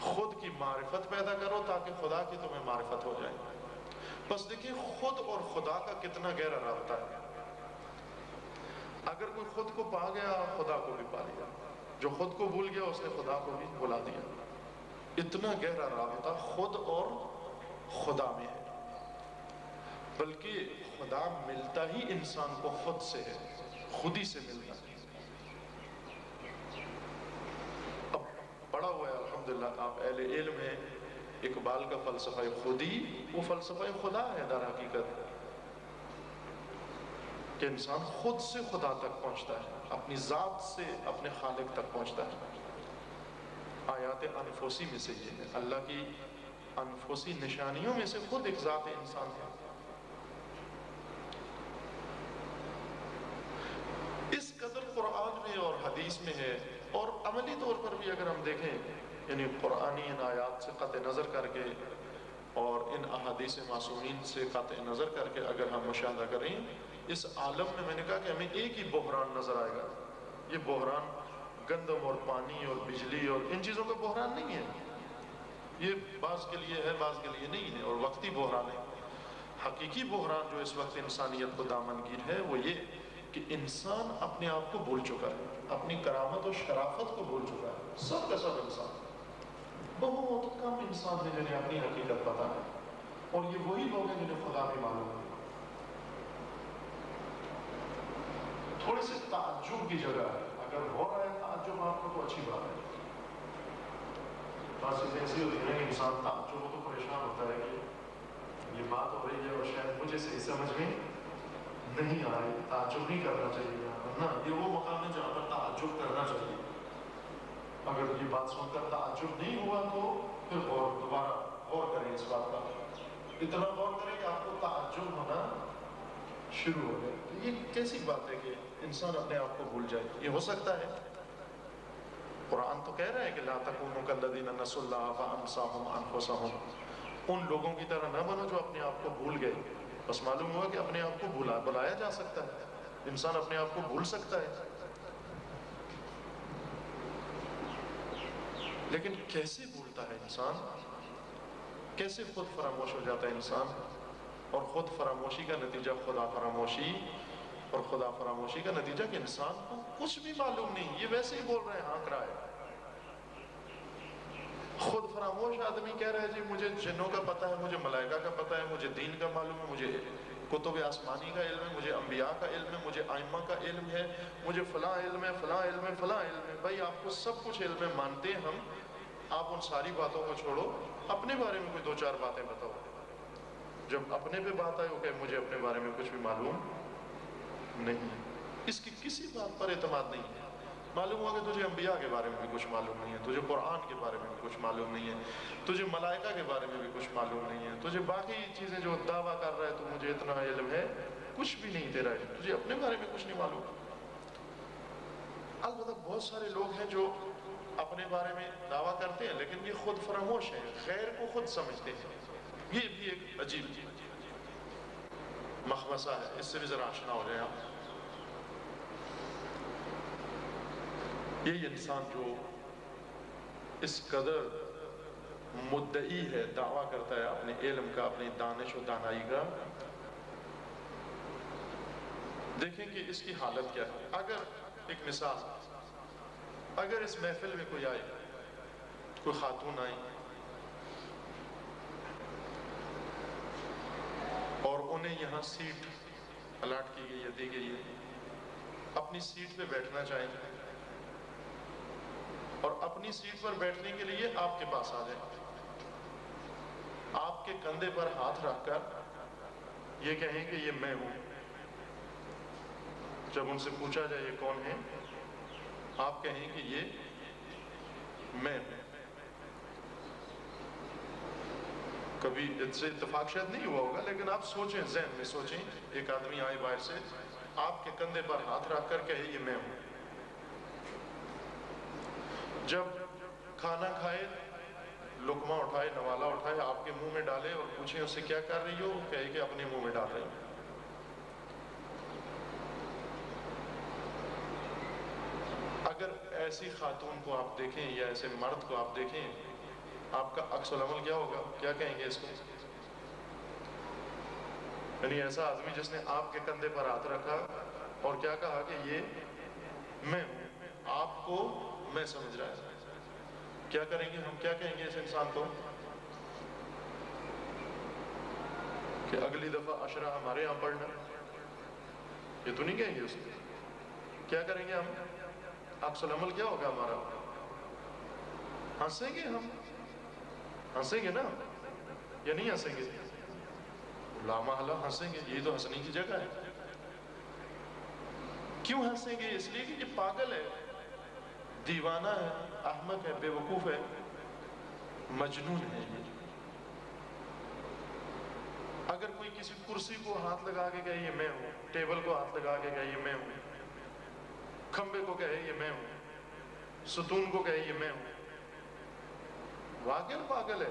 خود کی معرفت پیدا کرو تاکہ خدا کی تمہیں معرفت ہو جائے۔ بس دیکھیں خود اور خدا کا کتنا گہرا رابطہ ہے۔ اگر کوئی خود کو پا گیا خدا کو بھی پا لیا، جو خود کو بھول گیا اس نے خدا کو بھی بھلا دیا۔ اتنا گہرا رابطہ خود اور خدا میں ہے، بلکہ خدا ملتا ہی انسان کو خود سے ہے، خود ہی سے ملتا ہے۔ اب پڑھا ہوا ہے الحمدللہ، آپ اہل علم ہیں، اقبال کا فلسفہ خودی وہ فلسفہ خدا ہے در حقیقت، کہ انسان خود سے خدا تک پہنچتا ہے، اپنی ذات سے اپنے خالق تک پہنچتا ہے۔ آیات انفسی میں سے یہ ہے، اللہ کی انفسی نشانیوں میں سے خود ایک ذات انسان ہے۔ سکتے ہیں. اور عملی طور پر بھی اگر ہم دیکھیں یعنی قرآنی ان آیات سے قطع نظر کر کے اور ان احادیث معصومین سے قطع نظر کر کے اگر ہم مشاہدہ کریں اس عالم میں نے کہا کہ ہمیں ایک ہی بحران نظر آئے گا. یہ بحران گندم اور پانی اور بجلی اور ان چیزوں کا بحران نہیں ہے. یہ بعض کے لیے ہے بعض کے لیے نہیں ہے اور وقتی بحران ہے. حقیقی بحران جو اس وقت انسانیت کو دامنگیر ہے وہ یہ کہ انسان اپنے آپ کو بھول چکا ہے, اپنی کرامت اور شرافت کو بھول چکا ہے. سب کا سب انسان, بہت کم انسان ہے جنہیں اپنی حقیقت پتہ ہے, اور یہ وہی لوگ ہیں جنہیں خدا بھی معلوم ہے. تھوڑے سے تعجب کی جگہ ہے, اگر ہو رہا ہے تعجب آپ کو تو اچھی بات ہے. بس ایسی ہوتی ہے کہ انسان تعجب ہو تو پریشان ہوتا ہے کہ یہ بات ہو رہی ہے اور شاید مجھے صحیح سمجھ میں نہیں آ رہی. تعجب نہیں کرنا چاہیے ورنہ یہ وہ مقام ہے جہاں پر تعجب کرنا چاہیے. اگر یہ بات سن کر تعجب نہیں ہوا تو پھر دوبارہ غور کریں اس بات پر. اتنا غور کریں کہ آپ کو تعجب ہونا شروع ہو جائے. یہ کیسی بات ہے کہ انسان اپنے آپ کو بھول جائے؟ یہ ہو سکتا ہے؟ قرآن تو کہہ رہا ہے کہ لا تکونوا کالذین نسوا اللہ فانساہم انفسہم. ان لوگوں کی طرح نہ بنو جو اپنے آپ کو بھول گئے. بس معلوم ہوا کہ اپنے آپ کو بلایا جا سکتا ہے, انسان اپنے آپ کو بھول سکتا ہے. لیکن کیسے بھولتا ہے انسان, کیسے خود فراموش ہو جاتا ہے انسان؟ اور خود فراموشی کا نتیجہ خدا فراموشی, اور خدا فراموشی کا نتیجہ کہ انسان کو کچھ بھی معلوم نہیں, یہ ویسے ہی بول رہے ہیں ہانک رہا ہے. خود فراموش آدمی کہہ رہا ہے جی مجھے جنوں کا پتہ ہے, مجھے ملائکہ کا پتہ ہے, مجھے دین کا معلوم ہے, مجھے کتب آسمانی کا علم ہے, مجھے انبیاء کا علم ہے, مجھے ائمہ کا علم ہے, مجھے فلاں علم ہے, فلاں علم ہے, فلاں علم ہے. بھائی آپ کو سب کچھ علم ہے مانتے ہیں ہم, آپ ان ساری باتوں کو چھوڑو, اپنے بارے میں کوئی دو چار باتیں بتاؤ. جب اپنے پہ بات آئے وہ کہ مجھے اپنے بارے میں کچھ بھی معلوم نہیں. اس کی کسی بات پر اعتماد نہیں ہے. معلوم ہوا کہ تجھے انبیاء کے بارے میں بھی کچھ معلوم نہیں ہے, تجھے قرآن کے بارے میں بھی کچھ معلوم نہیں ہے, تجھے ملائکہ کے بارے میں بھی کچھ معلوم نہیں ہے, تجھے باقی چیزیں جو دعویٰ کر رہا ہے تو مجھے اتنا علم ہے, کچھ بھی نہیں تیرا علم, تجھے اپنے بارے میں کچھ نہیں معلوم. البتہ بہت سارے لوگ ہیں جو اپنے بارے میں دعویٰ کرتے ہیں لیکن یہ خود فراموش ہیں, غیر کو خود سمجھتے ہیں. یہ بھی ایک عجیب مخمصہ ہے, اس سے بھی ذرا آشنا ہو جائیں آپ. یہ انسان جو اس قدر مدعی ہے, دعویٰ کرتا ہے اپنے علم کا, اپنی دانش و دانائی کا, دیکھیں کہ اس کی حالت کیا ہے. اگر ایک مثال, اگر اس محفل میں کوئی آئے, کوئی خاتون آئی اور انہیں یہاں سیٹ الاٹ کی گئی ہے, دی گئی ہے, اپنی سیٹ پہ بیٹھنا چاہیں اور اپنی سیٹ پر بیٹھنے کے لیے آپ کے پاس آ جائیں, آپ کے کندھے پر ہاتھ رکھ کر یہ کہیں کہ یہ میں ہوں. جب ان سے پوچھا جائے یہ کون ہے, آپ کہیں کہ یہ میں ہوں. کبھی اس سے اتفاق شاید نہیں ہوا ہوگا لیکن آپ سوچیں, ذہن میں سوچیں, ایک آدمی آئے باہر سے, آپ کے کندھے پر ہاتھ رکھ کر کہے یہ میں ہوں. جب کھانا کھائے, لقمہ اٹھائے, نوالا اٹھائے, آپ کے منہ میں ڈالے اور پوچھیں اس سے کیا کر رہی ہو, وہ کہے کہ اپنے منہ میں ڈال رہی ہوں. اگر ایسی خاتون کو آپ دیکھیں یا ایسے مرد کو آپ دیکھیں, آپ کا عکس العمل کیا ہوگا, کیا کہیں گے اس کو؟ یعنی ایسا آدمی جس نے آپ کے کندھے پر ہاتھ رکھا اور کیا کہا کہ یہ میں ہوں, آپ کو میں سمجھ رہا ہے, کیا کریں گے ہم, کیا کہیں گے اس انسان کو کہ اگلی دفعہ عشرہ ہمارے یہاں پڑھنا, یہ تو نہیں کہیں گے اس کو. کیا کریں گے ہم, عکس العمل کیا ہوگا ہمارا؟ ہنسیں گے ہم, ہنسیں گے نا, یا نہیں ہنسیں گے؟ لامحالہ ہنسیں گے, یہی تو ہنسنے کی جگہ ہے. کیوں ہنسیں گے؟ اس لیے کہ یہ پاگل ہے, دیوانہ ہے, احمق ہے, بے وقوف ہے, مجنون ہے. اگر کوئی کسی کرسی کو ہاتھ لگا کے کہے یہ میں ہوں, ٹیبل کو ہاتھ لگا کے کہے یہ میں ہوں, کھمبے کو کہے یہ میں ہوں, ستون کو کہے یہ میں ہوں، واقعی پاگل ہے،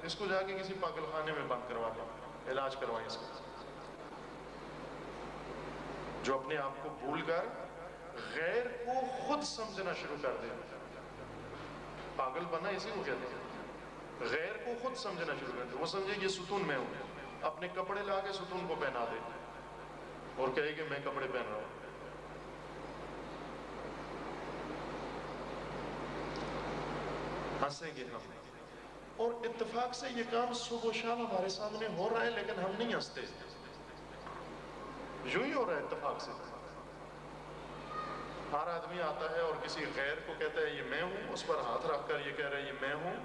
اس کو جا کے کسی پاگل خانے میں بند کروا دیں، علاج کروائیں اس کا۔ جو اپنے آپ کو بھول کر غیر کو خود سمجھنا شروع کر دے، پاگل بنا اسی کو کہتے ہیں، غیر کو خود سمجھنا شروع کر دے۔ وہ سمجھے یہ ستون میں ہوں، اپنے کپڑے لا کے ستون کو پہنا دے اور کہے کہ میں کپڑے پہن رہا ہوں۔ ہنسیں گے ہم، اور اتفاق سے یہ کام صبح و شام ہمارے سامنے ہو رہا ہے، لیکن ہم نہیں ہنستے، یوں ہی ہو رہا ہے اتفاق سے۔ ہر آدمی آتا ہے اور کسی غیر کو کہتا ہے یہ میں ہوں، اس پر ہاتھ رکھ کر یہ کہہ رہا ہے یہ میں ہوں،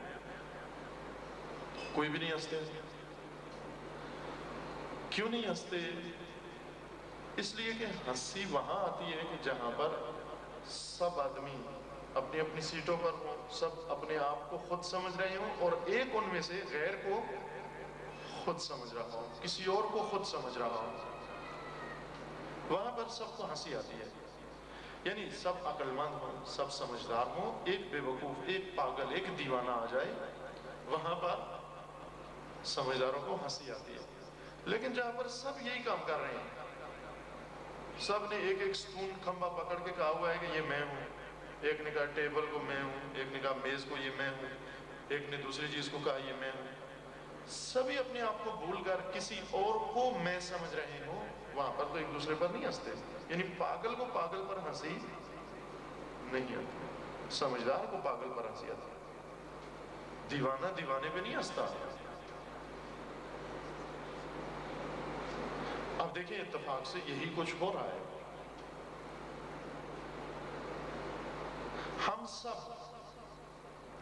کوئی بھی نہیں ہنستے۔ کیوں نہیں ہنستے؟ اس لیے کہ ہنسی وہاں آتی ہے کہ جہاں پر سب آدمی اپنی اپنی سیٹوں پر ہوں، سب اپنے آپ کو خود سمجھ رہے ہوں، اور ایک ان میں سے غیر کو خود سمجھ رہا ہوں، کسی اور کو خود سمجھ رہا ہوں، وہاں پر سب کو ہنسی آتی ہے۔ یعنی سب عقل مند ہوں، سب سمجھدار ہوں، ایک بے وقوف، ایک پاگل، ایک دیوانہ آ جائے، وہاں پر سمجھداروں کو ہنسی آتی ہے۔ لیکن جہاں پر سب یہی کام کر رہے ہیں، سب نے ایک ایک ستون کھمبا پکڑ کے کہا ہوا ہے کہ یہ میں ہوں، ایک نے کہا ٹیبل کو میں ہوں، ایک نے کہا میز کو یہ میں ہوں، ایک نے دوسری چیز کو کہا یہ میں ہوں، سبھی اپنے آپ کو بھول کر کسی اور کو میں سمجھ رہے ہوں، وہاں پر تو ایک دوسرے پر نہیں ہنستے۔ یعنی پاگل کو پاگل پر ہنسی نہیں آتی، سمجھدار کو پاگل پر ہنسی آتی، دیوانہ دیوانے پہ نہیں ہنستا۔ اب دیکھیں اتفاق سے یہی کچھ ہو رہا ہے، ہم سب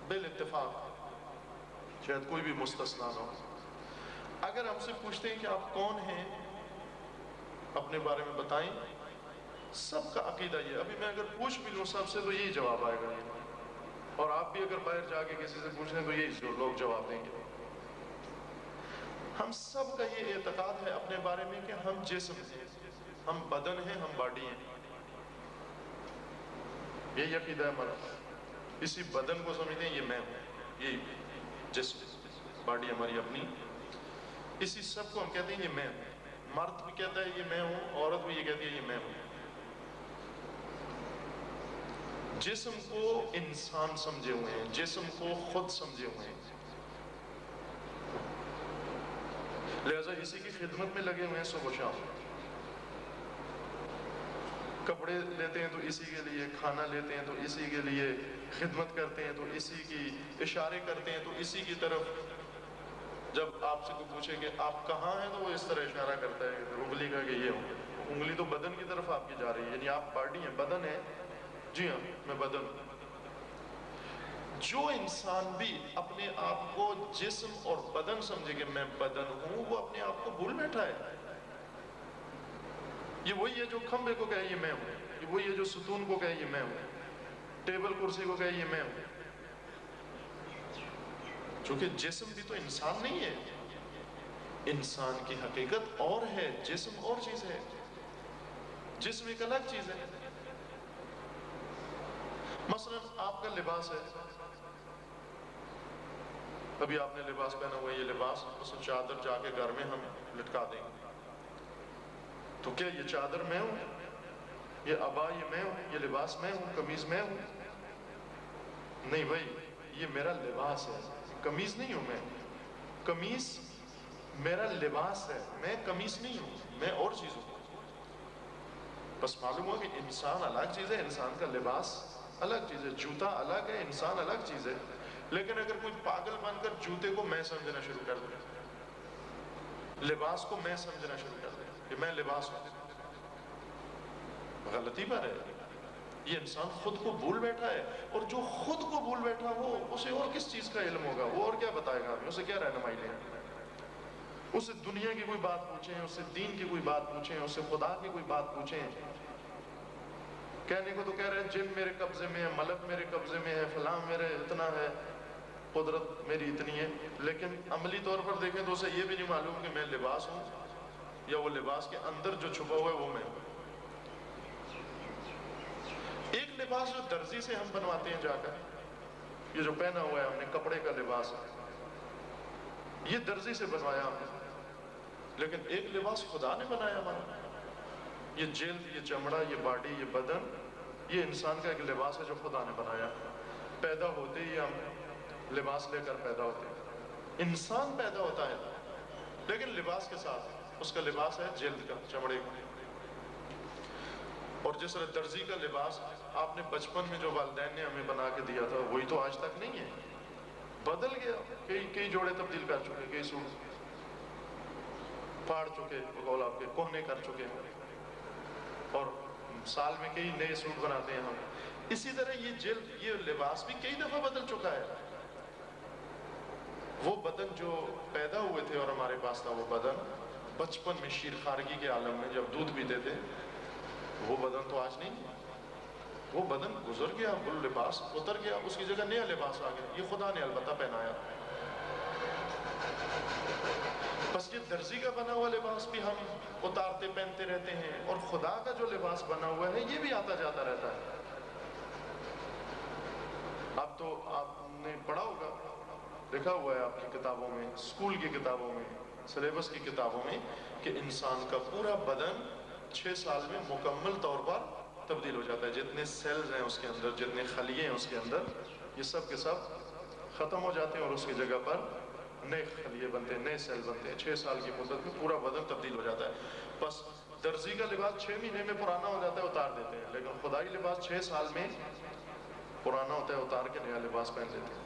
بالاتفاق، شاید کوئی بھی مستثنا نہ ہو، اگر ہم سے پوچھتے ہیں کہ آپ کون ہیں، اپنے بارے میں بتائیں، سب کا عقیدہ یہ، ابھی میں اگر پوچھ بھی لوں سب سے تو یہی جواب آئے گا، اور آپ بھی اگر باہر جا کے کسی سے پوچھیں تو یہی لوگ جواب دیں گے۔ ہم سب کا یہ اعتقاد ہے اپنے بارے میں کہ ہم جسم ہیں، ہم بدن ہیں، ہم باڈی ہیں، یہی عقیدہ ہے ہمارا۔ اسی بدن کو سمجھتے ہیں یہ میں ہوں، یہ جسم باڈی ہماری اپنی، اسی سب کو ہم کہتے ہیں یہ میں ہوں۔ مرد بھی کہتا ہے یہ میں ہوں، عورت بھی یہ کہتی ہے یہ میں ہوں۔ جسم کو انسان سمجھے ہوئے ہیں، جسم کو خود سمجھے ہوئے ہیں، لہذا اسی کی خدمت میں لگے ہوئے ہیں صبح و شام۔ کپڑے لیتے ہیں تو اسی کے لیے، کھانا لیتے ہیں تو اسی کے لیے، خدمت کرتے ہیں تو اسی کی، اشارے کرتے ہیں تو اسی کی طرف۔ جب آپ سے کوئی پوچھے کہ آپ کہاں ہیں تو وہ اس طرح اشارہ کرتا ہے انگلی کا کہ یہ ہوں، انگلی تو بدن کی طرف آپ کی جا رہی ہے، یعنی آپ باڈی ہیں، بدن ہے، جی ہاں میں بدن ہوں۔ جو انسان بھی اپنے آپ کو جسم اور بدن سمجھے کہ میں بدن ہوں، وہ اپنے آپ کو بھول بیٹھا ہے۔ یہ وہی ہے جو کھمبے کو کہے یہ میں ہوں، یہ وہی ہے جو ستون کو کہے یہ میں ہوں، ٹیبل کرسی کو کہے یہ میں ہوں، چونکہ جسم بھی تو انسان نہیں ہے، انسان کی حقیقت اور ہے، جسم اور چیز ہے، جسم ایک الگ چیز ہے۔ مثلا آپ کا لباس ہے، ابھی آپ نے لباس پہنا ہوا ہے، یہ لباس، اس چادر جا کے گھر میں ہم لٹکا دیں گے، تو کیا یہ چادر میں ہوں، یہ عبا یہ میں ہوں، یہ لباس میں ہوں، قمیض میں ہوں؟ نہیں بھائی، یہ میرا لباس ہے، قمیض نہیں ہوں میں، قمیض میرا لباس ہے، میں قمیض نہیں ہوں، میں اور چیز ہوں۔ بس معلوم ہوا کہ انسان الگ چیز ہے، انسان کا لباس الگ چیز ہے، جوتا الگ ہے، انسان الگ چیز ہے۔ لیکن اگر کوئی پاگل بن کر جوتے کو میں سمجھنا شروع کر دے، لباس کو میں سمجھنا شروع کر دے کہ میں لباس ہوں، غلطی پر ہے۔ یہ انسان خود کو بھول بیٹھا ہے، اور جو خود کو بھول بیٹھا ہو اسے اور کس چیز کا علم ہوگا، وہ اور کیا بتائے گا ہمیں، اسے کیا رہنمائی لیں؟ اسے دنیا کی کوئی بات پوچھیں، اسے دین کی کوئی بات پوچھیں، اسے خدا کی کوئی بات پوچھیں، کہنے کو تو کہہ رہے ہیں جن میرے قبضے میں ہے، ملک میرے قبضے میں ہے، فلاں میرے اتنا ہے، قدرت میری اتنی ہے، لیکن عملی طور پر دیکھیں تو اسے یہ بھی نہیں معلوم کہ میں لباس ہوں، یا وہ لباس کے اندر جو چھپا ہوا ہے وہ میں ہوں۔ ایک لباس جو درزی سے ہم بنواتے ہیں جا کر، یہ جو پہنا ہوا ہے ہم نے کپڑے کا لباس، یہ درزی سے بنوایا ہم نے، لیکن ایک لباس خدا نے بنایا ہمارا، یہ جلد، یہ چمڑا، یہ باڈی، یہ بدن، یہ انسان کا ایک لباس ہے جو خدا نے بنایا۔ پیدا ہوتے ہی ہم لباس لے کر پیدا ہوتے ہیں، انسان پیدا ہوتا ہے لیکن لباس کے ساتھ، اس کا لباس ہے جلد کا، چمڑے کا۔ اور جس طرح درزی کا لباس آپ نے بچپن میں جو والدین نے ہمیں بنا کے دیا تھا وہی تو آج تک نہیں ہے، بدل گیا، کئی جوڑے تبدیل کر چکے، کئی سوٹ پھاڑ چکے، بقول آپ کے کوہنے کر چکے ہیں، اور سال میں کئی نئے سوٹ بناتے ہیں ہم۔ اسی طرح یہ جلد، یہ لباس بھی کئی دفعہ بدل چکا ہے۔ وہ بدن جو پیدا ہوئے تھے اور ہمارے پاس تھا وہ بدن، بچپن میں شیر خارگی کے عالم میں جب دودھ پیتے تھے، وہ بدن تو آج نہیں، وہ بدن گزر گیا، وہ لباس اتر گیا، اس کی جگہ نیا لباس آ گیا، یہ خدا نے البتہ پہنایا۔ بس یہ درزی کا بنا ہوا لباس بھی ہم اتارتے پہنتے رہتے ہیں، اور خدا کا جو لباس بنا ہوا ہے یہ بھی آتا جاتا رہتا ہے۔ اب تو آپ نے پڑھا ہوگا، لکھا ہوا ہے آپ کی کتابوں میں، اسکول کی کتابوں میں، سلیبس کی کتابوں میں، کہ انسان کا پورا بدن 6 سال میں مکمل طور پر تبدیل ہو جاتا ہے۔ جتنے سیلز ہیں اس کے اندر، جتنے خلیے ہیں اس کے اندر، یہ سب کے سب ختم ہو جاتے ہیں اور اس کی جگہ پر نئے خلیے بنتے ہیں، نئے سیل بنتے ہیں۔ 6 سال کی مدت میں پورا بدن تبدیل ہو جاتا ہے۔ بس درزی کا لباس 6 مہینے میں پرانا ہو جاتا ہے، اتار دیتے ہیں، لیکن خدائی لباس 6 سال میں پرانا ہوتا ہے، اتار کے نیا لباس پہن لیتے ہیں۔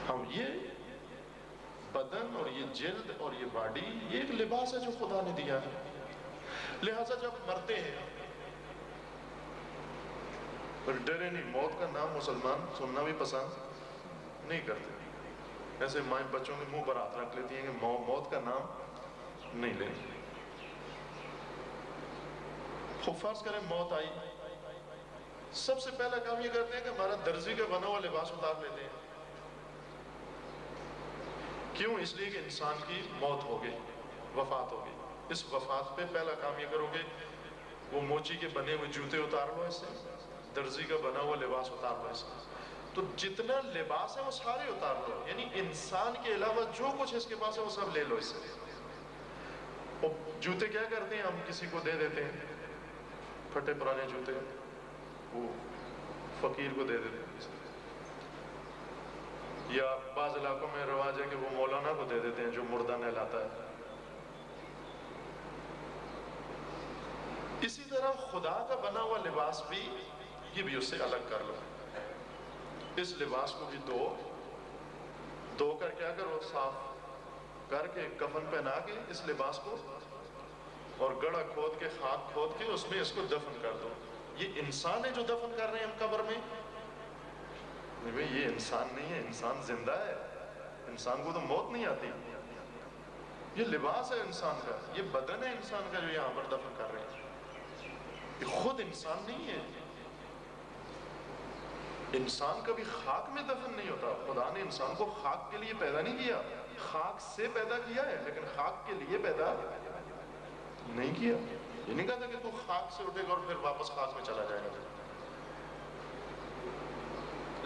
ہم یہ بدن اور یہ جلد اور یہ باڈی، یہ ایک لباس ہے جو خدا نے دیا ہے۔ لہٰذا جب مرتے ہیں، پھر ڈرے نہیں، موت کا نام مسلمان سننا بھی پسند نہیں کرتے۔ ایسے مائیں بچوں کے منہ پر ہاتھ رکھ لیتی ہیں کہ موت کا نام نہیں لیں۔ خوب فرض کریں موت آئی، سب سے پہلا کام یہ کرتے ہیں کہ ہمارا درزی کا بنا ہوا لباس اتار لیتے ہیں۔ کیوں؟ اس لیے کہ انسان کی موت ہو گئی، وفات ہو گئی۔ اس وفات پہ پہلا کام یہ کرو گے، وہ موچی کے بنے ہوئے جوتے اتار لو اس سے، درزی کا بنا ہوا لباس اتار لو اس سے، تو جتنا لباس ہے وہ سارے اتار لو، یعنی انسان کے علاوہ جو کچھ اس کے پاس ہے وہ سب لے لو اس سے۔ اور جوتے کیا کرتے ہیں، ہم کسی کو دے دیتے ہیں، پھٹے پرانے جوتے، وہ فقیر کو دے دیتے ہیں، یا بعض علاقوں میں رواج ہے کہ وہ مولانا کو دے دیتے ہیں جو مردہ نہلاتا ہے۔ اسی طرح خدا کا بنا ہوا لباس بھی، یہ بھی اس سے الگ کر لو۔ اس لباس کو بھی دو کر کیا کرو، صاف کر کے کفن پہنا کے اس لباس کو، اور گڑھا کھود کے، خاک کھود کے اس میں اس کو دفن کر دو۔ یہ انسان ہے جو دفن کر رہے ہیں ہم قبر میں؟ نہیں بھئی، یہ انسان نہیں ہے، انسان زندہ ہے، انسان کو تو موت نہیں آتی۔ یہ لباس ہے انسان کا، یہ بدن ہے انسان کا جو یہاں پر دفن کر رہے ہیں، یہ خود انسان نہیں ہے۔ انسان کبھی خاک میں دفن نہیں ہوتا۔ خدا نے انسان کو خاک کے لیے پیدا نہیں کیا، خاک سے پیدا کیا ہے، لیکن خاک کے لیے پیدا نہیں کیا۔ یہ نہیں کہا تھا کہ تو خاک سے اٹھے گا اور پھر واپس خاک میں چلا جائے گا۔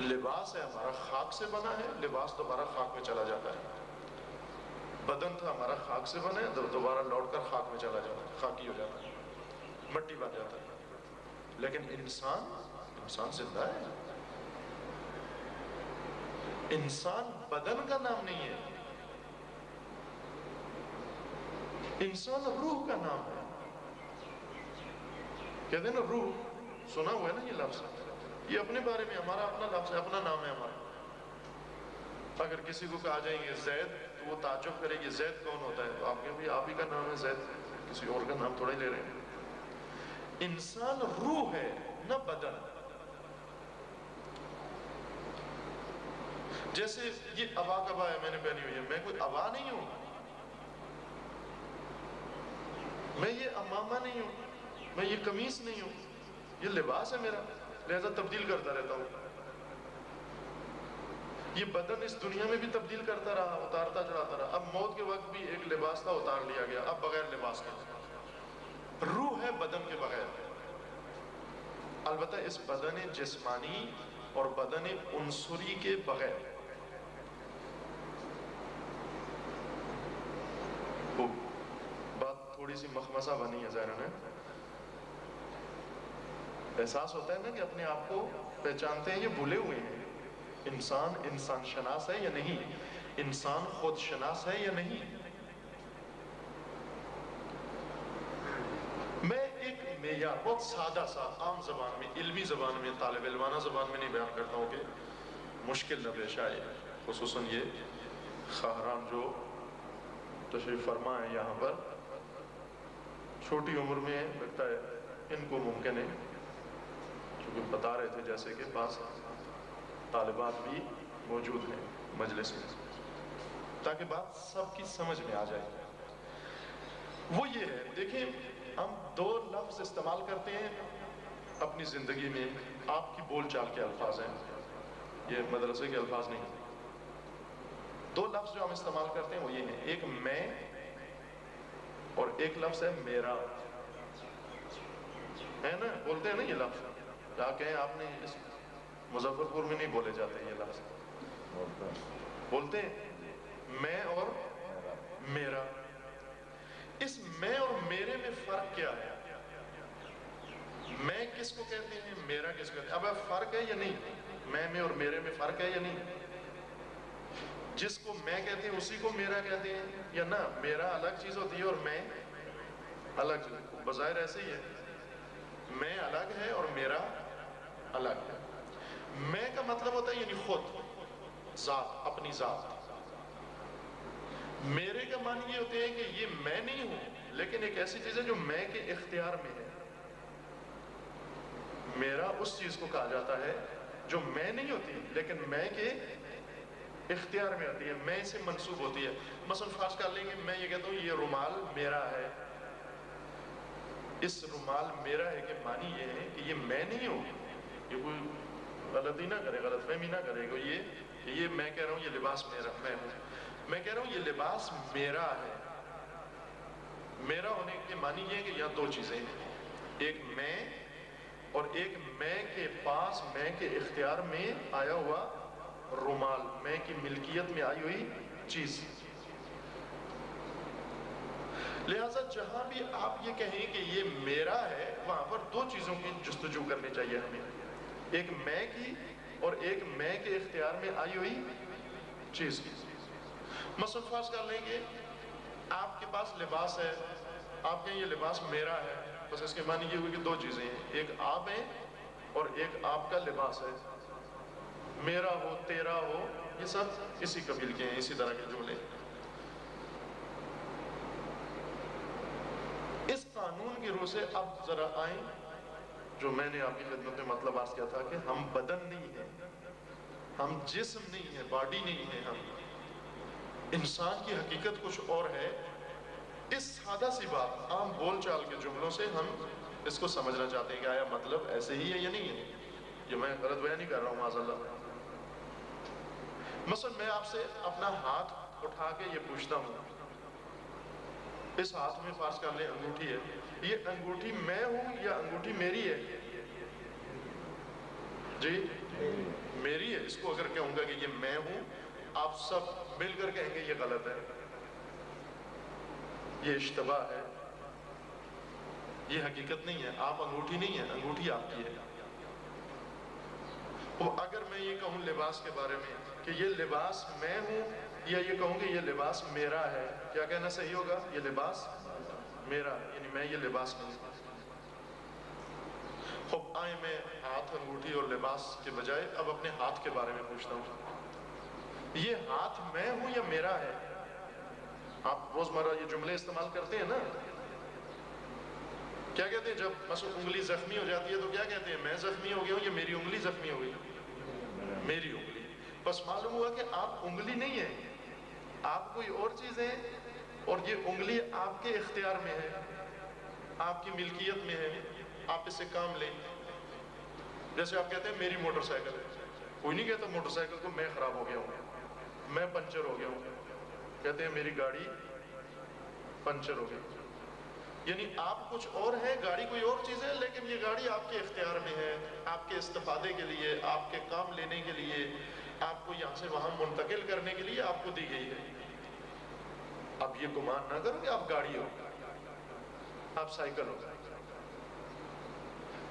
لباس ہے ہمارا خاک سے بنا ہے، لباس دوبارہ خاک میں چلا جاتا ہے۔ بدن تھا ہمارا خاک سے بنا ہے، دوبارہ لوٹ کر خاک میں چلا جاتا ہے، خاکی ہو جاتا ہے، مٹی بن جاتا ہے۔ لیکن انسان زندہ ہے۔ انسان بدن کا نام نہیں ہے، انسان روح کا نام ہے۔ کہتے ہیں نا روح، سنا ہوا ہے نا یہ لفظ، یہ اپنے بارے میں ہمارا اپنا لفظ ہے، اپنا نام ہے ہمارا۔ اگر کسی کو کہا جائیں گے زید تو وہ تعجب کرے گی، زید کون ہوتا ہے؟ تو آپ کہیں آپ ہی کا نام ہے زید، کسی اور کا نام تھوڑا ہی لے رہے ہیں۔ انسان روح ہے نہ بدن۔ جیسے یہ عبا کبا ہے، میں نے پہنی ہوئی ہے، میں کوئی عبا نہیں ہوں، میں یہ امامہ نہیں ہوں، میں یہ قمیص نہیں ہوں، یہ لباس ہے میرا، لہذا تبدیل کرتا رہتا ہوں۔ یہ بدن اس دنیا میں بھی تبدیل کرتا رہا، اتارتا چڑھاتا رہا۔ اب موت کے وقت بھی ایک لباس تھا، اتار لیا گیا، اب بغیر لباس کے۔ روح ہے بدن کے بغیر۔ البتہ اس بدن جسمانی اور بدن عنصری کے بغیر. بات تھوڑی سی مخمصہ بنی ہے ظاہر ہے. احساس ہوتا ہے نا کہ اپنے آپ کو پہچانتے ہیں یہ بھولے ہوئے ہیں. انسان شناس ہے یا نہیں؟ انسان خود شناس ہے یا نہیں؟ میں ایک معیار بہت سادہ سا عام زبان میں، علمی زبان میں، طالب علمانہ زبان میں نہیں بیان کرتا ہوں کہ مشکل نہ پیش آئے. خصوصاً یہ خواہران جو تشریف فرما ہیں یہاں پر، چھوٹی عمر میں لگتا ہے ان کو ممکن ہے، کیونکہ بتا رہے تھے جیسے کہ بعض طالبات بھی موجود ہیں مجلس میں، تاکہ بات سب کی سمجھ میں آ جائے. وہ یہ ہے، دیکھیں ہم دو لفظ استعمال کرتے ہیں اپنی زندگی میں، آپ کی بول چال کے الفاظ ہیں، یہ مدرسے کے الفاظ نہیں. دو لفظ جو ہم استعمال کرتے ہیں وہ یہ ہیں، ایک میں اور ایک لفظ ہے میرا. ہے نا؟ بولتے ہیں نا یہ لفظ، کیا کہیں آپ نے اس مظفر پور میں نہیں بولے جاتے یہ لفظ، بولتے ہیں میں اور میرا. اس میں اور میرے میں فرق کیا ہے؟ میں کس کو کہتے ہیں، میرا کس کو کہتے ہیں؟ اب فرق ہے یا نہیں؟ میں اور میرے میں فرق ہے یا نہیں؟ جس کو میں کہتے ہیں اسی کو میرا کہتے ہیں یا نہ؟ میرا الگ چیز ہوتی ہے اور میں الگ چیز. بظاہر ایسے ہی ہے، میں الگ ہے اور میرا الگ ہے. میں کا مطلب ہوتا ہے یعنی خود، ذات، اپنی ذات. میرے کا معنی یہ ہوتے ہیں کہ یہ میں نہیں ہوں لیکن ایک ایسی چیز ہے جو میں کے اختیار میں ہے. میرا اس چیز کو کہا جاتا ہے جو میں نہیں ہوتی لیکن میں کے اختیار میں آتی ہے، میں سے منسوب ہوتی ہے. مثلا فرض کر لیں گے میں یہ کہتا ہوں یہ رومال میرا ہے. اس رومال میرا ہے کہ معنی یہ ہے کہ یہ میں نہیں ہوں. یہ کوئی غلطی نہ کرے، غلط فہمی نہ کرے گا یہ میں کہہ رہا ہوں یہ لباس میرا، میں ہوں. میں کہہ رہا ہوں یہ لباس میرا ہے. میرا ہونے کے معنی یہ ہے کہ یہاں دو چیزیں ہیں، ایک میں اور ایک میں کے پاس، میں کے اختیار میں آیا ہوا رومال، میں کی ملکیت میں آئی ہوئی چیز. لہٰذا جہاں بھی آپ یہ کہیں کہ یہ میرا ہے، وہاں پر دو چیزوں کی جستجو کرنی چاہیے ہمیں، ایک میں کی اور ایک میں کے اختیار میں آئی ہوئی چیز کی. مثلا فرض کر لیں کہ آپ کے پاس لباس ہے، آپ کہیں یہ لباس میرا ہے، بس اس کے معنی یہ ہوئی کہ دو چیزیں ہیں، ایک آپ ہیں اور ایک آپ کا لباس ہے. میرا ہو، تیرا ہو، یہ سب اسی قبیل کے ہیں، اسی طرح کے جملے. اس قانون کی روح سے اب ذرا آئیں، جو میں نے آپ کی خدمت میں مطلب عرض کیا تھا کہ ہم بدن نہیں ہیں، ہم جسم نہیں ہیں، باڈی نہیں ہیں، ہم انسان کی حقیقت کچھ اور ہے. اس سادہ سی بات عام بول چال کے جملوں سے ہم اس کو سمجھنا چاہتے ہیں کہ آیا مطلب ایسے ہی ہے یا نہیں ہے. یہ میں غلط بیان نہیں کر رہا ہوں معاذ اللہ. مثلا میں آپ سے اپنا ہاتھ اٹھا کے یہ پوچھتا ہوں، اس ہاتھ میں فرض کر لیں انگوٹھی ہے، یہ انگوٹھی میں ہوں یا انگوٹھی میری ہے؟ جی میری ہے. اس کو اگر کہوں گا کہ یہ میں ہوں، آپ سب مل کر کہیں گے یہ غلط ہے، یہ اشتباہ ہے، یہ حقیقت نہیں ہے. آپ انگوٹھی نہیں ہے، انگوٹھی آپ کی ہے. اگر میں یہ کہوں لباس کے بارے میں کہ یہ لباس میں ہوں، یا یہ کہوں کہ یہ لباس میرا ہے، کیا کہنا صحیح ہوگا؟ یہ لباس میرا، یعنی میں یہ لباس نہیں. خب آئیں میں ہاتھ، انگوٹھی اور لباس کے بجائے اب اپنے ہاتھ کے بارے میں پوچھتا ہوں، یہ ہاتھ میں ہوں یا میرا ہے؟ آپ روزمرہ یہ جملے استعمال کرتے ہیں نا، کیا کہتے ہیں جب مثلا انگلی زخمی ہو جاتی ہے تو کیا کہتے ہیں؟ میں زخمی ہو گیا ہوں یا میری انگلی زخمی ہو گئی؟ میری انگلی. بس معلوم ہوا کہ آپ انگلی نہیں ہیں، آپ کوئی اور چیز ہے، اور یہ انگلی آپ کے اختیار میں ہے، آپ کی ملکیت میں ہے، آپ اس سے کام لیں. جیسے آپ کہتے ہیں میری موٹر سائیکل ہے، کوئی نہیں کہتا موٹر سائیکل کو میں خراب ہو گیا ہوں، میں پنچر ہو گیا ہوں. کہتے ہیں میری گاڑی پنچر ہو گئی. یعنی آپ کچھ اور ہیں، گاڑی کوئی اور چیز ہے، لیکن یہ گاڑی آپ کے اختیار میں ہے، آپ کے استفادے کے لیے، آپ کے کام لینے کے لیے، آپ کو یہاں سے وہاں منتقل کرنے کے لیے آپ کو دی گئی ہے۔ اب یہ گمان نہ کرو کہ آپ گاڑی ہو، آپ سائیکل ہو،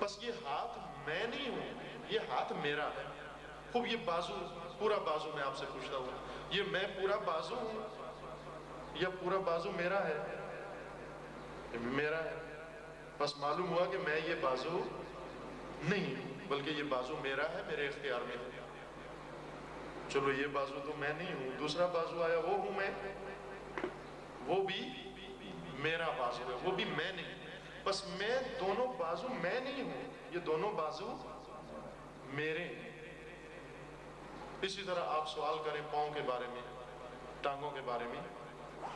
بس یہ ہاتھ میں نہیں ہوں، یہ ہاتھ میرا ہے۔ خوب یہ بازو، پورا بازو میں آپ سے پوچھتا ہوں، یہ میں پورا بازو ہوں یا پورا بازو میرا ہے؟ میرا ہے۔ بس معلوم ہوا کہ میں یہ بازو نہیں ہوں، بلکہ یہ بازو میرا ہے، میرے اختیار میں ہے۔ چلو یہ بازو تو میں نہیں ہوں، دوسرا بازو آیا، وہ ہوں میں، وہ بھی میرا بازو ہے، وہ بھی میں نہیں۔ بس میں دونوں بازو میں نہیں ہوں، یہ دونوں بازو میرے ہیں۔ اسی طرح آپ سوال کریں پاؤں کے بارے میں، ٹانگوں کے بارے میں،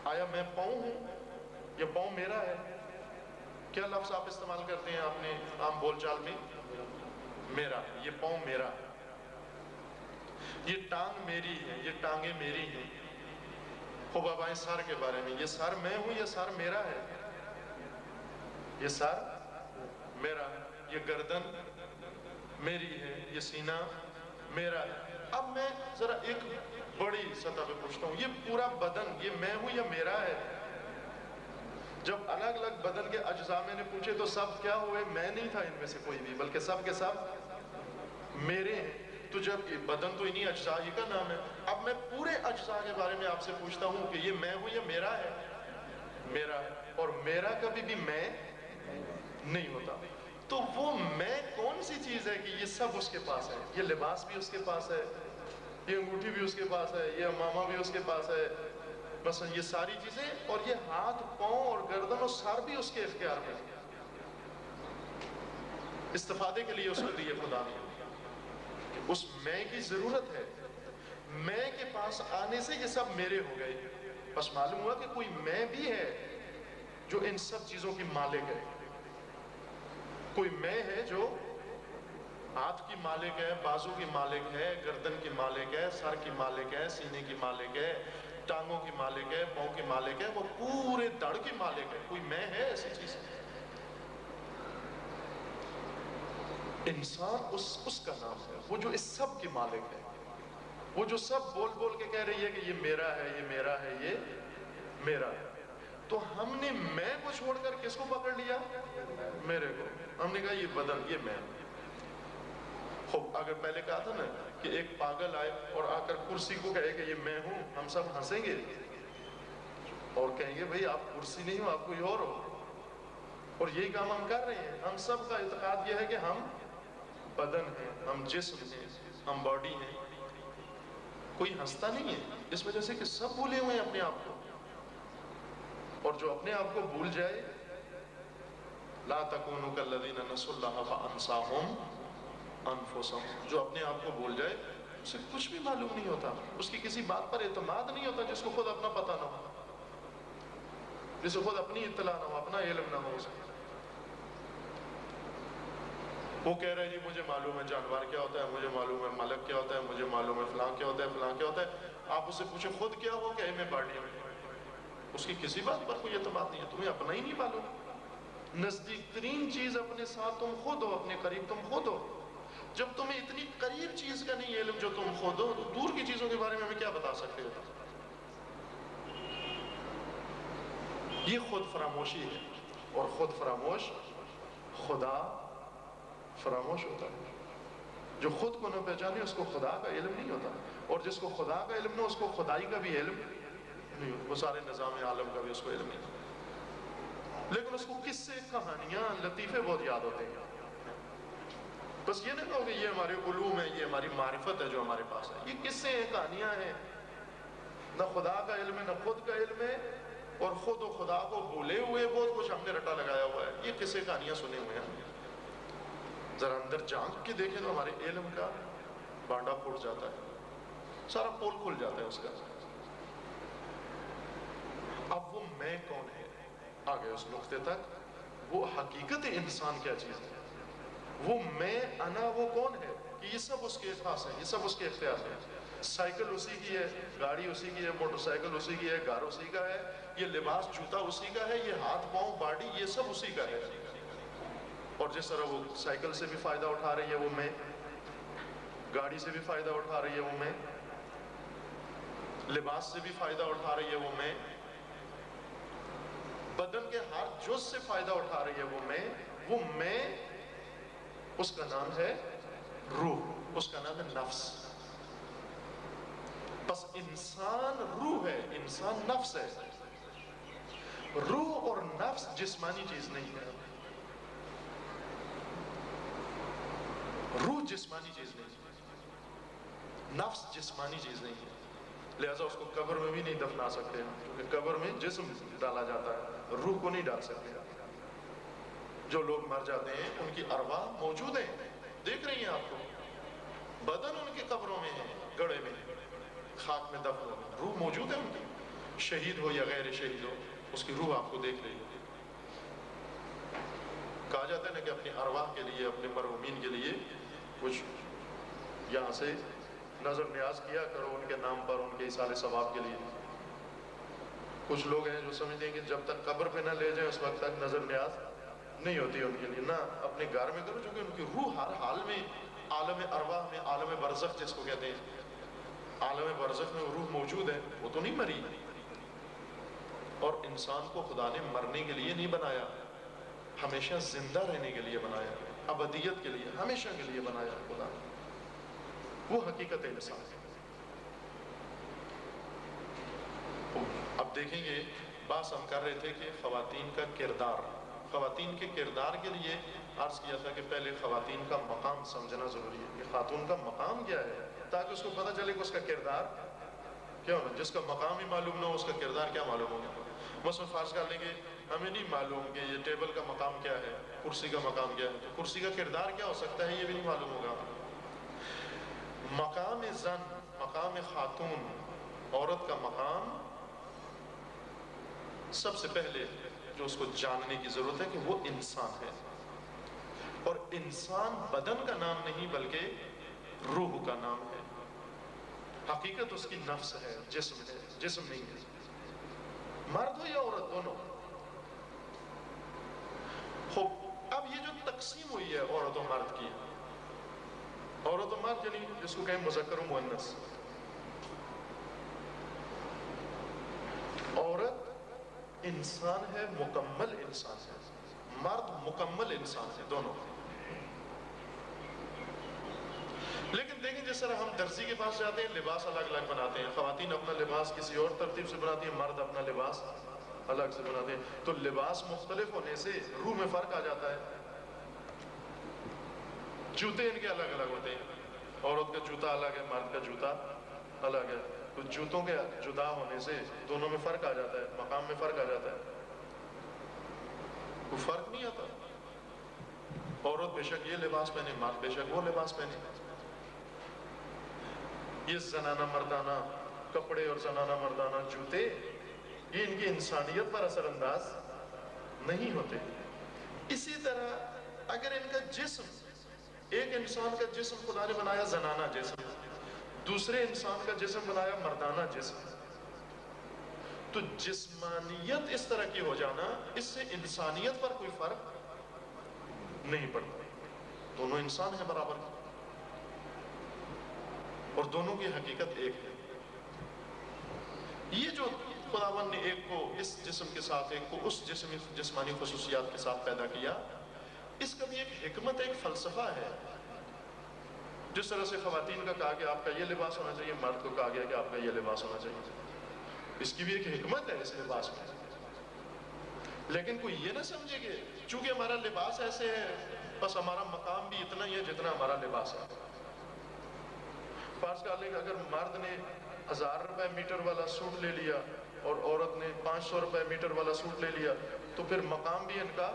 آیا میں پاؤں ہوں یا پاؤں میرا ہے؟ کیا لفظ آپ استعمال کرتے ہیں اپنے عام بول چال میں؟ میرا، یہ پاؤں میرا ہے، یہ ٹانگ میری ہے، یہ ٹانگیں میری ہیں۔ خوب اب آئیں سر کے بارے میں، یہ سر میں ہوں یا سر میرا ہے؟ یہ سر میرا ہے، یہ گردن میری ہے، یہ سینہ میرا ہے۔ اب میں ذرا ایک بڑی سطح پہ پوچھتا ہوں، یہ پورا بدن یہ میں ہوں یا میرا ہے؟ جب الگ الگ بدن کے اجزاء میں نے پوچھے تو سب کیا ہوئے؟ میں نہیں تھا ان میں سے کوئی بھی، بلکہ سب کے سب میرے ہیں۔ تو جب یہ بدن تو انہی اجزاء ہی کا نام ہے، اب میں پورے اجزاء کے بارے میں آپ سے پوچھتا ہوں کہ یہ میں ہوں یا میرا ہے؟ میرا ہے، اور میرا کبھی بھی میں نہیں ہوتا۔ تو وہ میں کون سی چیز ہے کہ یہ سب اس کے پاس ہے؟ یہ لباس بھی اس کے پاس ہے، یہ انگوٹھی بھی اس کے پاس ہے، یہ امامہ بھی اس کے پاس ہے، مثلا یہ ساری چیزیں، اور یہ ہاتھ، پاؤں اور گردن اور سر بھی اس کے اختیار میں، استفادے کے لیے اس کو دیے خدا نے۔ اس میں کی ضرورت ہے، میں کے پاس آنے سے یہ سب میرے ہو گئے۔ بس معلوم ہوا کہ کوئی میں بھی ہے جو ان سب چیزوں کی مالک ہے۔ کوئی میں ہے جو ہاتھ کی مالک ہے، بازو کی مالک ہے، گردن کی مالک ہے، سر کی مالک ہے، سینے کی مالک ہے، ٹانگوں کی مالک ہے، پاؤں کی مالک ہے، وہ پورے دڑ کی مالک ہے۔ کوئی میں ہے ایسی چیز؟ انسان اس کا نام ہے، وہ جو اس سب کی مالک ہے، وہ جو سب بول بول کے کہہ رہی ہے کہ یہ میرا ہے، یہ میرا ہے، یہ میرا ہے۔ تو ہم نے میں کو چھوڑ کر کس کو پکڑ لیا؟ میرے کو۔ ہم نے کہا یہ بدن، یہ میں۔ خوب اگر پہلے کہا تھا نا کہ ایک پاگل آئے اور آ کر کرسی کو کہے کہ یہ میں ہوں، ہم سب ہنسیں گے اور کہیں گے بھئی آپ کرسی نہیں ہو، آپ کوئی اور ہو۔ اور یہی کام ہم کر رہے ہیں۔ ہم سب کا اعتقاد یہ ہے کہ ہم بدن ہیں، ہم جسم ہیں، ہم باڈی ہیں۔ کوئی ہنستا نہیں ہے اس وجہ سے کہ سب بھولے ہوئے ہیں اپنے آپ کو۔ اور جو اپنے آپ کو بھول جائے، لا تکونوا کالذین نسوا اللہ فانساہم انفسہم، جو اپنے آپ کو بھول جائے اسے کچھ بھی معلوم نہیں ہوتا، اس کی کسی بات پر اعتماد نہیں ہوتا جس کو خود اپنا پتہ نہ ہو، جسے خود اپنی اطلاع نہ ہو، اپنا علم نہ ہو اسے۔ وہ کہہ رہے جی مجھے معلوم ہے جانور کیا ہوتا ہے، مجھے معلوم ہے ملک کیا ہوتا ہے، مجھے معلوم ہے فلاں کیا ہوتا ہے، فلاں کیا ہوتا ہے۔ آپ اس سے پوچھیں خود کیا ہو، کہ میں باڈی ہوں، اس کی کسی بات پر کوئی اعتماد نہیں ہے، تمہیں اپنا ہی نہیں معلوم۔ نزدیک ترین چیز اپنے ساتھ تم خود ہو، اپنے قریب تم خود ہو۔ جب تمہیں اتنی قریب چیز کا نہیں علم جو تم خود ہو، تو دور کی چیزوں کے بارے میں ہمیں کیا بتا سکتے ہو؟ یہ خود فراموشی ہے، اور خود فراموش خدا فراموش ہوتا ہے۔ جو خود کو نہ پہچانے اس کو خدا کا علم نہیں ہوتا، اور جس کو خدا کا علم نہ اس کو خدائی کا بھی علم نہیں ہوتا، وہ سارے نظام عالم کا بھی اس کو علم نہیں ہوتا۔ لیکن اس کو قصے، کہانیاں، لطیفے بہت یاد ہوتے ہیں۔ بس یہ نہیں کہو کہ یہ ہمارے علوم ہے، یہ ہماری معرفت ہے جو ہمارے پاس ہے۔ یہ قصے ہیں، کہانیاں ہیں، نہ خدا کا علم ہے نہ خود کا علم ہے، اور خود و خدا کو بھولے ہوئے بہت کچھ ہم نے رٹا لگایا ہوا ہے۔ یہ قصے کہانیاں سنے ہوئے ہیں، ذرا اندر جھانک کے دیکھیں تو ہمارے علم کا بانڈا پھوٹ جاتا ہے، سارا پول کھل جاتا ہے اس کا۔ اب وہ میں کون ہے؟ آگے اس نقطے تک، وہ حقیقت انسان کیا چیز ہے؟ وہ میں انا وہ کون ہے کہ یہ سب اس کے پاس ہے، یہ سب اس کے اختیار ہے. سائیکل اسی کی ہے، گاڑی اسی کی ہے، موٹر سائیکل اسی کی ہے، گھر اسی کا ہے، یہ لباس جوتا اسی کا ہے، یہ ہاتھ پاؤں باڈی یہ سب اسی کا ہے. اور جس طرح وہ سائیکل سے بھی فائدہ اٹھا رہی ہے وہ میں، گاڑی سے بھی فائدہ اٹھا رہی ہے وہ میں، لباس سے بھی فائدہ اٹھا رہی ہے وہ میں، بدن کے ہر جز سے فائدہ اٹھا رہی ہے وہ میں اس کا نام ہے روح، اس کا نام ہے نفس. بس انسان روح ہے، انسان نفس ہے. روح اور نفس جسمانی چیز نہیں ہے. روح جسمانی چیز نہیں ہے، نفس جسمانی چیز نہیں ہے. لہٰذا اس کو قبر میں بھی نہیں دفنا سکتے ہیں، کیونکہ قبر میں جسم ڈالا جاتا ہے، روح کو نہیں ڈال سکتے. جو لوگ مر جاتے ہیں ان کی ارواح موجود ہیں، دیکھ رہی ہیں آپ کو، بدن ان کی قبروں میں ہے، گڑھے میں، خاک میں دفن ہو، روح موجود ہے ان کی. شہید ہو یا غیر شہید ہو، اس کی روح آپ کو دیکھ رہی ہے. کہا جاتا ہے نا کہ اپنی ارواح کے لیے، اپنے مرحومین کے لیے کچھ یہاں سے نظر نیاز کیا کرو ان کے نام پر، ان کے ایصال ثواب کے لیے. کچھ لوگ ہیں جو سمجھتے ہیں کہ جب تک قبر پہ نہ لے جائیں اس وقت تک نظر نیاز نہیں ہوتی ان کے لیے. نہ، اپنے گھر میں کرو، چونکہ ان کی روح ہر حال میں عالم ارواح میں، عالم برزخ جس کو کہتے ہیں، عالم برزخ میں وہ روح موجود ہے، وہ تو نہیں مری. اور انسان کو خدا نے مرنے کے لیے نہیں بنایا، ہمیشہ زندہ رہنے کے لیے بنایا، ابدیت کے لیے، ہمیشہ کے لیے بنایا خدا نے. وہ حقیقت انسان ہے. اب دیکھیں گے، بات ہم کر رہے تھے کہ خواتین کا کردار، خواتین کے کردار کے لیے عرض کیا تھا کہ پہلے خواتین کا مقام سمجھنا ضروری ہے کہ خاتون کا مقام کیا ہے، تاکہ اس کو پتہ چلے کہ اس کا کردار کیا ہونا. جس کا مقام ہی معلوم نہ ہو اس کا کردار کیا معلوم ہوگا. مثلا فرض کر لیں کہ ہمیں نہیں معلوم کہ یہ ٹیبل کا مقام کیا ہے، کرسی کا مقام کیا ہے، تو کرسی کا کردار کیا ہو سکتا ہے یہ بھی نہیں معلوم ہوگا. مقام زن، مقام خاتون، عورت کا مقام سب سے پہلے جو اس کو جاننے کی ضرورت ہے کہ وہ انسان ہے. اور انسان بدن کا نام نہیں بلکہ روح کا نام ہے. حقیقت اس کی نفس ہے، جسم ہے، جسم نہیں ہے. مرد ہو یا عورت دونوں. خوب، اب یہ جو تقسیم ہوئی ہے عورت و مرد کی، عورت و مرد یعنی جس کو کہیں مذکر و مؤنث. عورت انسان ہے، مکمل انسان ہے، مرد مکمل انسان ہے، دونوں. لیکن دیکھیں جس طرح ہم درزی کے پاس جاتے ہیں، لباس الگ الگ بناتے ہیں، خواتین اپنا لباس کسی اور ترتیب سے بناتی ہیں، مرد اپنا لباس الگ سے بناتے ہیں. تو لباس مختلف ہونے سے روح میں فرق آ جاتا ہے. جوتے ان کے الگ الگ ہوتے ہیں، عورت کا جوتا الگ ہے، مرد کا جوتا الگ ہے. تو جوتوں کے جدا ہونے سے دونوں میں فرق آ جاتا ہے، مقام میں فرق آ جاتا ہے. کوئی فرق نہیں آتا. عورت بے شک یہ لباس پہنے، مرد بے شک وہ لباس پہنے. یہ زنانہ مردانہ کپڑے اور زنانہ مردانہ جوتے، یہ ان کی انسانیت پر اثر انداز نہیں ہوتے. اسی طرح اگر ان کا جسم، ایک انسان کا جسم خدا نے بنایا زنانہ جسم، دوسرے انسان کا جسم بنایا مردانہ جسم، تو جسمانیت اس طرح کی ہو جانا، اس سے انسانیت پر کوئی فرق نہیں پڑتا. دونوں انسان ہیں برابر اور دونوں کی حقیقت ایک ہے. یہ جو خداوند نے ایک کو اس جسم کے ساتھ، ایک کو اس جسمانی خصوصیات کے ساتھ پیدا کیا، اس کا بھی ایک حکمت، ایک فلسفہ ہے. جس طرح سے خواتین کا کہا کہ آپ کا یہ لباس ہونا چاہیے، مرد کو کہا گیا کہ آپ کا یہ لباس ہونا چاہیے، اس کی بھی ایک حکمت ہے اس لباس میں. لیکن کوئی یہ نہ سمجھے کہ چونکہ ہمارا لباس ایسے ہے بس ہمارا مقام بھی اتنا ہی ہے جتنا ہمارا لباس ہے. فرض کر لیں کہ اگر مرد نے 1000 روپے میٹر والا سوٹ لے لیا اور عورت نے 500 روپے میٹر والا سوٹ لے لیا، تو پھر مقام بھی ان کا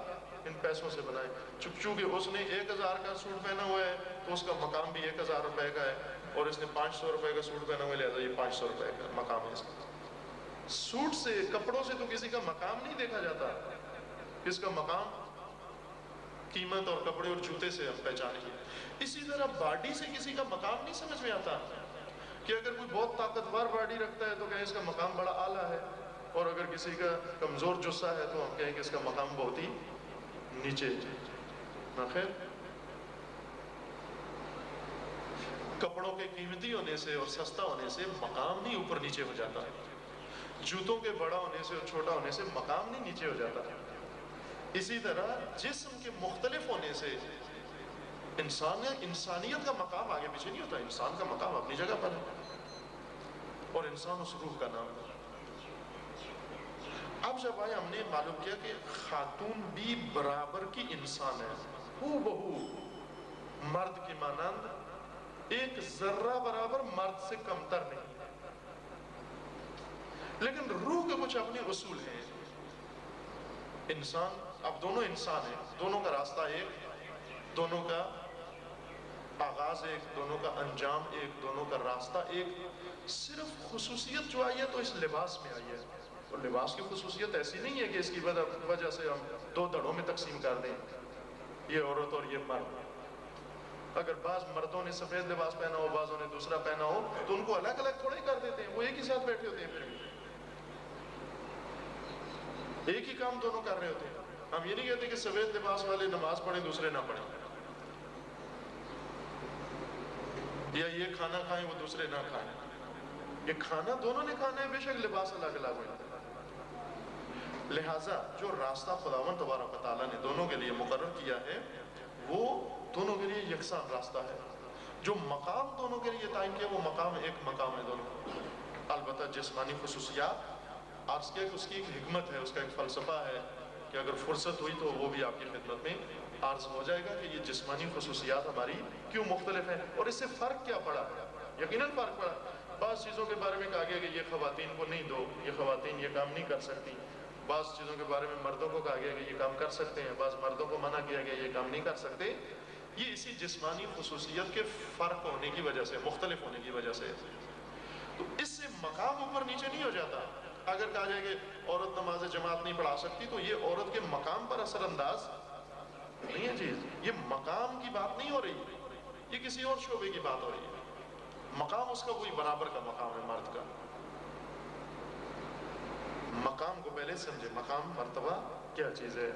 ان پیسوں سے بنائے. چونکہ اس نے 1000 کا سوٹ پہنا ہوا ہے تو اس کا مقام بھی 1000 روپے کا ہے، اور اس نے 500 روپے کا سوٹ پہنا ہوا ہے، لہذا یہ 500 روپے کا مقام ہے اس کا. سوٹ سے، کپڑوں سے تو کسی کا مقام نہیں دیکھا جاتا. کس کا مقام؟ قیمت اور کپڑے اور جوتے سے ہم پہچانیں گے. اسی طرح باڈی سے کسی کا مقام نہیں سمجھ میں آتا کہ اگر کوئی بہت طاقتور باڈی رکھتا ہے تو کہیں اس کا مقام بڑا اعلیٰ ہے، اور اگر کسی کا کمزور جسہ ہے تو ہم کہیں کہ اس کا مقام بہت ہی نیچے. خیر، کپڑوں کے قیمتی ہونے سے اور سستا ہونے سے مقام نہیں اوپر نیچے ہو جاتا، جوتوں کے بڑا ہونے سے اور چھوٹا ہونے سے مقام نہیں نیچے ہو جاتا. اسی طرح جسم کے مختلف ہونے سے انسانیت کا مقام آگے پیچھے نہیں ہوتا. انسان کا مقام اپنی جگہ پر ہے اور انسان اس روح کا نام ہے. اب جب آئے ہم نے معلوم کیا کہ خاتون بھی برابر کی انسان ہے، ہو بہو مرد کی مانند، ایک ذرہ برابر مرد سے کمتر نہیں، لیکن روح کے کچھ اپنے اصول ہیں. انسان، اب دونوں انسان ہیں، دونوں کا راستہ ایک، دونوں کا آغاز ایک، دونوں کا انجام ایک، دونوں کا راستہ ایک. صرف خصوصیت جو آئی ہے تو اس لباس میں آئی ہے، اور لباس کی خصوصیت ایسی نہیں ہے کہ اس کی وجہ سے ہم دو دھڑوں میں تقسیم کر دیں، یہ عورت اور یہ مرد. اگر بعض مردوں نے سفید لباس پہنا ہو، بعضوں نے دوسرا پہنا ہو، تو ان کو الگ الگ تھوڑے کر دیتے ہیں، وہ ایک ہی ساتھ بیٹھے ہوتے ہیں، پھر بھی ایک ہی کام دونوں کر رہے ہوتے ہیں. ہم یہ نہیں کہتے کہ سفید لباس والے نماز پڑھیں دوسرے نہ پڑھیں، یا یہ کھانا کھائیں وہ دوسرے نہ کھائیں. یہ کھانا دونوں نے کھانا ہے، بے شک لباس الگ الگ ہوئے. لہٰذا جو راستہ خداوند تبارک و تعالیٰ نے دونوں کے لیے مقرر کیا ہے وہ دونوں کے لیے یکساں راستہ ہے. جو مقام دونوں کے لیے تعین کیا وہ مقام ایک مقام ہے دونوں. البتہ جسمانی خصوصیات عرض کیا کہ اس کی ایک حکمت ہے، اس کا ایک فلسفہ ہے کہ اگر فرصت ہوئی تو وہ بھی آپ کی خدمت میں عرض ہو جائے گا کہ یہ جسمانی خصوصیات ہماری کیوں مختلف ہیں اور اس سے فرق کیا پڑا. یقیناً فرق پڑا. بعض چیزوں کے بارے میں کہا گیا کہ یہ خواتین کو نہیں دو، یہ خواتین یہ کام نہیں کر سکتی. بعض چیزوں کے بارے میں مردوں کو کہا گیا کہ یہ کام کر سکتے ہیں، بعض مردوں کو منع کیا گیا یہ کام نہیں کر سکتے. یہ اسی جسمانی خصوصیت کے فرق ہونے کی وجہ سے، مختلف ہونے کی وجہ سے. تو اس سے مقام اوپر نیچے نہیں ہو جاتا. اگر کہا جائے کہ عورت نماز جماعت نہیں پڑھا سکتی تو یہ عورت کے مقام پر اثر انداز نہیں ہے. چیز یہ مقام کی بات نہیں ہو رہی، یہ کسی اور شعبے کی بات ہو رہی ہے. مقام اس کا کوئی برابر کا مقام ہے مرد کا. مقام کو پہلے سمجھے، مقام مرتبہ کیا چیز ہے،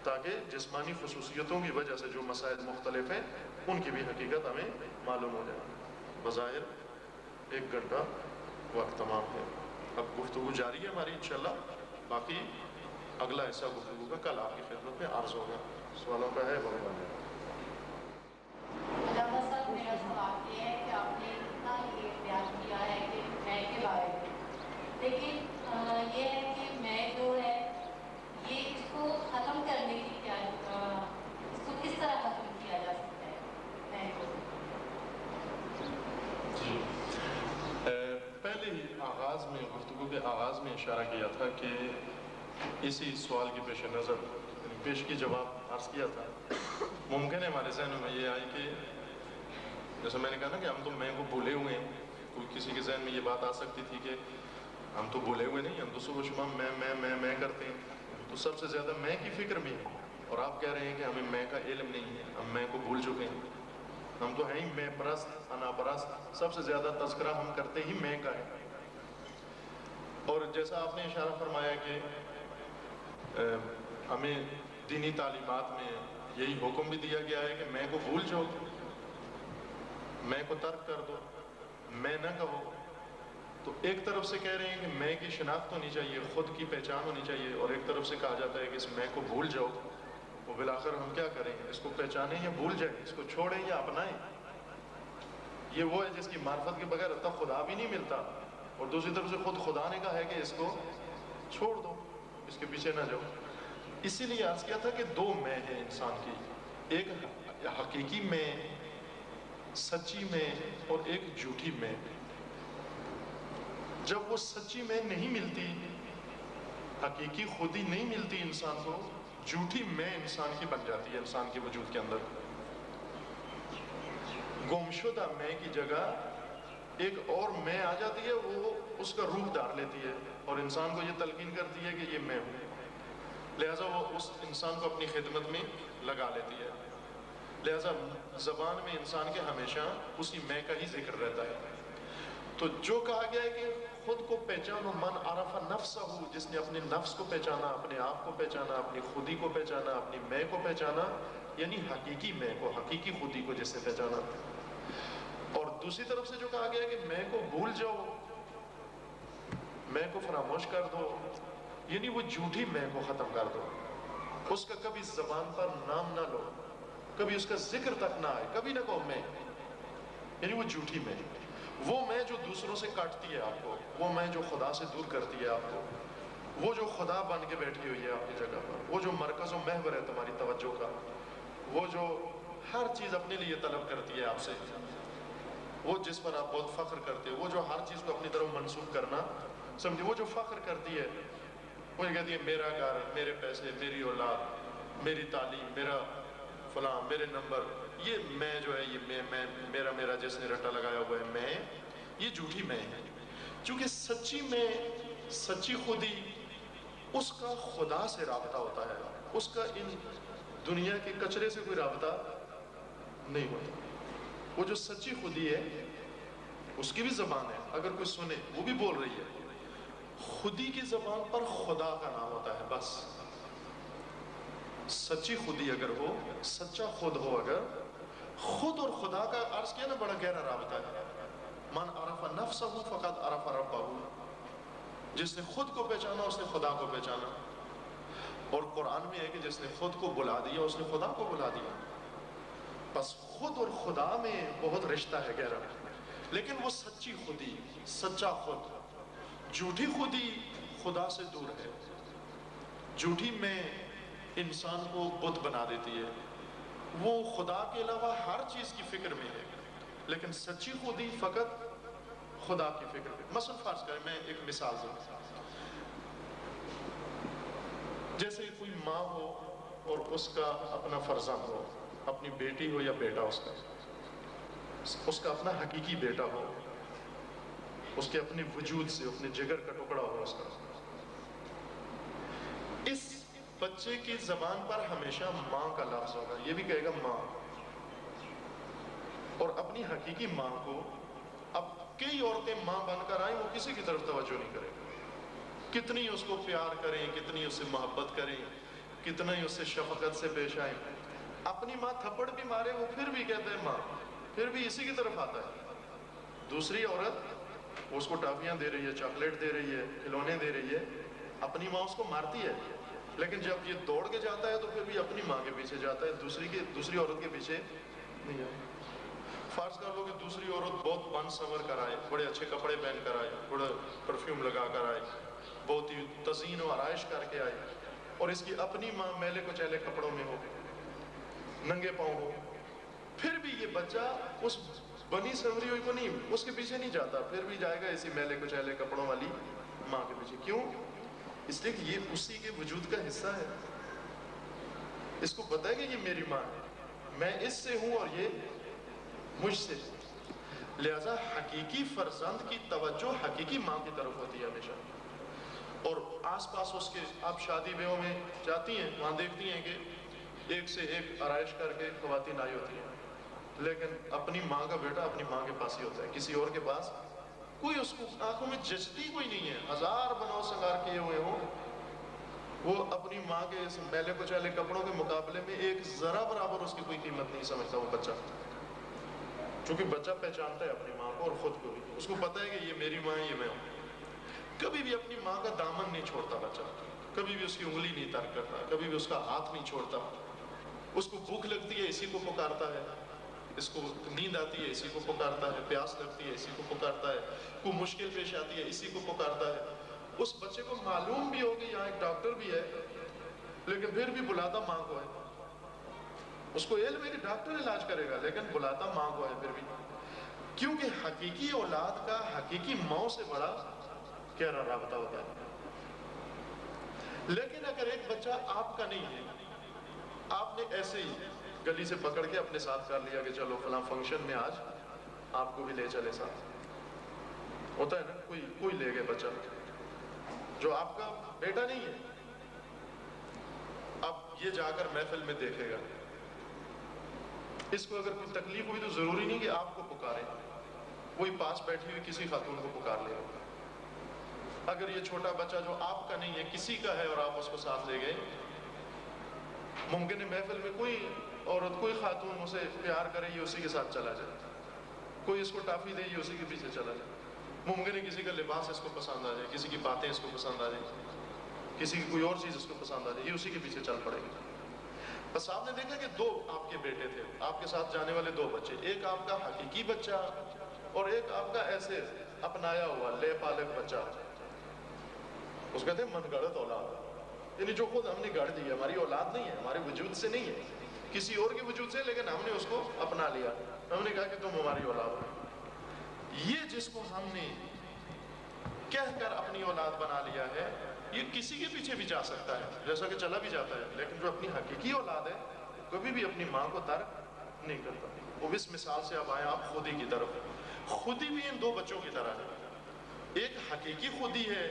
تاکہ جسمانی خصوصیتوں کی وجہ سے جو مسائل مختلف ہیں ان کی بھی حقیقت ہمیں معلوم ہو جائے. بظاہر 1 گھنٹہ وقت تمام ہے. اب گفتگو جاری ہے ہماری انشاءاللہ. باقی اگلا حصہ گفتگو کا کل آپ کی خدمت میں عرض ہوگا. سوالوں کا ہے بھگوان. علامہ صاحب میرا سوال یہ ہے کہ آپ نے اتنا یہ بیان کیا ہے کہ میں کے بارے میں، لیکن یہ ہے کہ میں جو ہے یہ اس کو ختم کرنے کی کیا، اس کو کس طرح ختم کیا جا سکتا ہے میں کو؟ جی، پہلے ہی آغاز میں، گفتگو کے آغاز میں اشارہ کیا تھا کہ اسی سوال کے پیش نظر پیش کی جواب عرض کیا تھا. ممکن ہے ہمارے ذہن میں یہ آئی کہ جیسے میں نے کہا نا کہ ہم تو میں کو بھولے ہوئے ہیں. کوئی کسی کے ذہن میں یہ بات آ سکتی تھی کہ ہم تو بھولے ہوئے نہیں، ہم تو صبح شام میں کرتے ہیں، تو سب سے زیادہ میں کی فکر میں ہیں. اور آپ کہہ رہے ہیں کہ ہمیں میں کا علم نہیں ہے، ہم میں کو بھول چکے ہیں. ہم تو ہیں ہی میں پرست، انا پرست. سب سے زیادہ تذکرہ ہم کرتے ہی میں کا ہے. اور جیسا آپ نے اشارہ فرمایا کہ ہمیں دینی تعلیمات میں یہی حکم بھی دیا گیا ہے کہ میں کو بھول جاؤ، میں کو ترک کر دو، میں نہ کہو. تو ایک طرف سے کہہ رہے ہیں کہ میں کی شناخت ہونی چاہیے، خود کی پہچان ہونی چاہیے، اور ایک طرف سے کہا جاتا ہے کہ اس میں کو بھول جاؤ. وہ بالآخر ہم کیا کریں؟ اس کو پہچانیں یا بھول جائیں، اس کو چھوڑیں یا اپنائیں؟ یہ وہ ہے جس کی معرفت کے بغیر اب تک خدا بھی نہیں ملتا، اور دوسری طرف سے خود خدا نے کہا ہے کہ اس کو چھوڑ دو، اس کے پیچھے نہ جاؤ. اسی لیے عرض کیا تھا کہ 2 میں ہیں انسان کی، ایک حقیقی میں، سچی میں، اور ایک جھوٹی میں. جب وہ سچی میں نہیں ملتی، حقیقی خودی نہیں ملتی انسان کو، جھوٹی میں انسان کی بن جاتی ہے. انسان کے وجود کے اندر گمشدہ میں کی جگہ ایک اور میں آ جاتی ہے، وہ اس کا روح دار لیتی ہے اور انسان کو یہ تلقین کرتی ہے کہ یہ میں ہوں. لہٰذا وہ اس انسان کو اپنی خدمت میں لگا لیتی ہے. لہٰذا زبان میں انسان کے ہمیشہ اسی میں کا ہی ذکر رہتا ہے. تو جو کہا گیا ہے کہ خود کو پہچانو، من عرف نفسہ، جس نے اپنے نفس کو پہچانا، اپنے آپ کو پہچانا، اپنی خودی کو پہچانا، اپنی میں کو پہچانا، یعنی حقیقی میں کو، حقیقی خودی کو جس نے پہچانا. اور دوسری طرف سے جو کہا گیا ہے کہ میں کو بھول جاؤ، میں کو فراموش کر دو، یعنی وہ جھوٹی میں کو ختم کر دو، اس کا کبھی زبان پر نام نہ لو، کبھی اس کا ذکر تک نہ آئے، کبھی نہ کہو میں، یعنی وہ جھوٹی میں، وہ میں جو دوسروں سے کاٹتی ہے آپ کو، وہ میں جو خدا سے دور کرتی ہے آپ کو، وہ جو خدا بن کے بیٹھی ہوئی ہے آپ کی جگہ پر، وہ جو مرکز و محور ہے تمہاری توجہ کا، وہ جو ہر چیز اپنے لیے طلب کرتی ہے آپ سے، وہ جس پر آپ بہت فخر کرتے ہو، وہ جو ہر چیز کو اپنی طرف منسوخ کرنا سمجھے، وہ جو فخر کرتی ہے، وہ یہ کہتی ہے میرا گھر، میرے پیسے، میری اولاد، میری تعلیم، میرا فلاں، میرے نمبر، یہ میں جو ہے، یہ میں میرا جس نے رٹا لگایا ہوا ہے میں، یہ جھوٹی میں ہے. چونکہ سچی میں، سچی خودی، اس کا خدا سے رابطہ ہوتا ہے، اس کا ان دنیا کے کچرے سے کوئی رابطہ نہیں ہوتا. وہ جو سچی خودی ہے اس کی بھی زبان ہے، اگر کوئی سنے وہ بھی بول رہی ہے، خودی کی زبان پر خدا کا نام ہوتا ہے بس. سچی خودی اگر ہو، سچا خود ہو، اگر خود اور خدا کا عرض کیا نا بڑا گہرا رابطہ ہے. من عرف نفسہ فقد عرف ربہ، جس نے خود کو پہچانا اس نے خدا کو پہچانا. اور قرآن میں ہے کہ جس نے خود کو بلا دیا اس نے خدا کو بلا دیا. بس خود اور خدا میں بہت رشتہ ہے گہرا، لیکن وہ سچی خودی، سچا خود. جھوٹی خودی خدا سے دور ہے، جھوٹی میں انسان کو بت بنا دیتی ہے، وہ خدا کے علاوہ ہر چیز کی فکر میں ہے، لیکن سچی خودی فقط خدا کی فکر میں. مثلا فرض کریں، میں ایک مثال دوں، جیسے کوئی ماں ہو اور اس کا اپنا فرزند ہو، اپنی بیٹی ہو یا بیٹا، اس کا اپنا حقیقی بیٹا ہو، اس کے اپنے وجود سے، اپنے جگر کا ٹکڑا ہو اس کا. اس بچے کی زبان پر ہمیشہ ماں کا لفظ ہوگا، یہ بھی کہے گا ماں، اور اپنی حقیقی ماں کو، اب کئی عورتیں ماں بن کر آئیں وہ کسی کی طرف توجہ نہیں کریں، کتنی اس کو پیار کریں، کتنی اس سے محبت کریں، کتنا ہی اس سے شفقت سے پیش آئیں، اپنی ماں تھپڑ بھی مارے وہ پھر بھی کہتے ہیں ماں، پھر بھی اسی کی طرف آتا ہے. دوسری عورت اس کو ٹافیاں دے رہی ہے، چاکلیٹ دے رہی ہے، کھلونے دے رہی ہے، اپنی ماں اس کو مارتی ہے، لیکن جب یہ دوڑ کے جاتا ہے تو پھر بھی اپنی ماں کے پیچھے جاتا ہے، دوسری عورت کے پیچھے نہیں آتا. فرض کر لو کہ دوسری عورت بہت بن سنور کر آئے، بڑے اچھے کپڑے پہن کر آئے، بڑا پرفیوم لگا کر آئے، بہت ہی تزئین و آرائش کر کے آئے، اور اس کی اپنی ماں میلے کچیلے کپڑوں میں ہو، ننگے پاؤں ہو، پھر بھی یہ بچہ اس بنی سنوری ہوئی کو نہیں، اس کے پیچھے نہیں جاتا، پھر بھی جائے گا اسی میلے کچیلے کپڑوں والی ماں کے پیچھے. کیوں؟ اس لیے کہ یہ اسی کے وجود کا حصہ ہے، اس کو پتہ ہے کہ یہ میری ماں ہے، میں اس سے ہوں اور یہ مجھ سے. لہذا حقیقی فرزند کی توجہ حقیقی ماں کی طرف ہوتی ہے ہمیشہ. اور آس پاس اس کے آپ شادی بیاہوں میں جاتی ہیں، وہاں دیکھتی ہیں کہ ایک سے ایک آرائش کر کے خواتین آئی ہوتی ہیں، لیکن اپنی ماں کا بیٹا اپنی ماں کے پاس ہی ہوتا ہے، کسی اور کے پاس کوئی اس کو آنکھوں میں جچتی کوئی نہیں ہے. ہزار بناؤ سنگار کیے ہوئے ہوں، وہ اپنی ماں کے اس میلے کچیلے کپڑوں کے مقابلے میں ایک ذرا برابر اس کی کوئی قیمت نہیں سمجھتا وہ بچہ. چونکہ بچہ پہچانتا ہے اپنی ماں کو اور خود کو بھی، اس کو پتہ ہے کہ یہ میری ماں ہے، یہ میں ہوں. کبھی بھی اپنی ماں کا دامن نہیں چھوڑتا بچہ، کبھی بھی اس کی انگلی نہیں ترک کرتا، کبھی بھی اس کا ہاتھ نہیں چھوڑتا. اس کو بھوک لگتی ہے اسی کو پکارتا ہے، اس کو نیند آتی ہے اسی کو پکارتا ہے، پیاس لگتی ہے اسی کو پکارتا ہے، کوئی مشکل پیش آتی ہے اسی کو پکارتا ہے. اس بچے کو معلوم بھی ہو کہ یہاں ایک ڈاکٹر بھی ہے، لیکن پھر بھی بلاتا ماں کو ہے. اس کو علم ہے کہ ڈاکٹر علاج کرے گا، لیکن بلاتا ماں کو ہے پھر بھی. کیونکہ حقیقی اولاد کا حقیقی ماں سے بڑا گہرا رابطہ ہوتا ہے. لیکن اگر ایک بچہ آپ کا نہیں ہے، آپ نے ایسے ہی گلی سے پکڑ کے اپنے ساتھ کر لیا کہ چلو فلاں فنکشن میں آج آپ کو بھی لے چلے ساتھ، ہوتا ہے نا، کوئی لے گئے بچہ جو آپ کا بیٹا نہیں ہے. اب یہ جا کر محفل میں دیکھے گا. اس کو اگر کوئی تکلیف ہوئی تو ضروری نہیں کہ آپ کو پکارے، وہی پاس بیٹھی ہوئی کسی خاتون کو پکار لے گا. اگر یہ چھوٹا بچہ جو آپ کا نہیں ہے کسی کا ہے اور آپ اس کو ساتھ لے گئے، ممکن ہے محفل میں کوئی عورت کوئی خاتون اسے پیار کرے یہ اسی کے ساتھ چلا جائے، کوئی اس کو ٹافی دے یہ اسی کے پیچھے چلا جائے. ممکن ہے کسی کا لباس اس کو پسند آ جائے، کسی کی باتیں اس کو پسند آ جائیں، کسی کی کوئی اور چیز اس کو پسند آ جائے، یہ اسی کے پیچھے چل پڑے گا. بس آپ نے دیکھا کہ دو آپ کے بیٹے تھے، آپ کے ساتھ جانے والے دو بچے، ایک آپ کا حقیقی بچہ اور ایک آپ کا ایسے اپنایا ہوا لے پالک بچہ. اس کہتے ہیں من گڑت اولاد، یعنی جو خود ہم نے گڑ دی ہے، ہماری اولاد نہیں ہے، ہمارے وجود سے نہیں ہے، کسی اور کے وجود سے، لیکن ہم نے اس کو اپنا لیا. ہم نے کہا کہ تم ہماری اولاد ہو. یہ جس کو ہم نے کہہ کر اپنی اولاد بنا لیا ہے، یہ کسی کے پیچھے بھی جا سکتا ہے، جیسا کہ چلا بھی جاتا ہے، لیکن جو اپنی حقیقی اولاد ہے کبھی بھی اپنی ماں کو ترک نہیں کرتا. وہ اس مثال سے اب آئے آپ خودی کی طرف. خودی بھی ان دو بچوں کی طرح ہے. ایک حقیقی خودی ہے،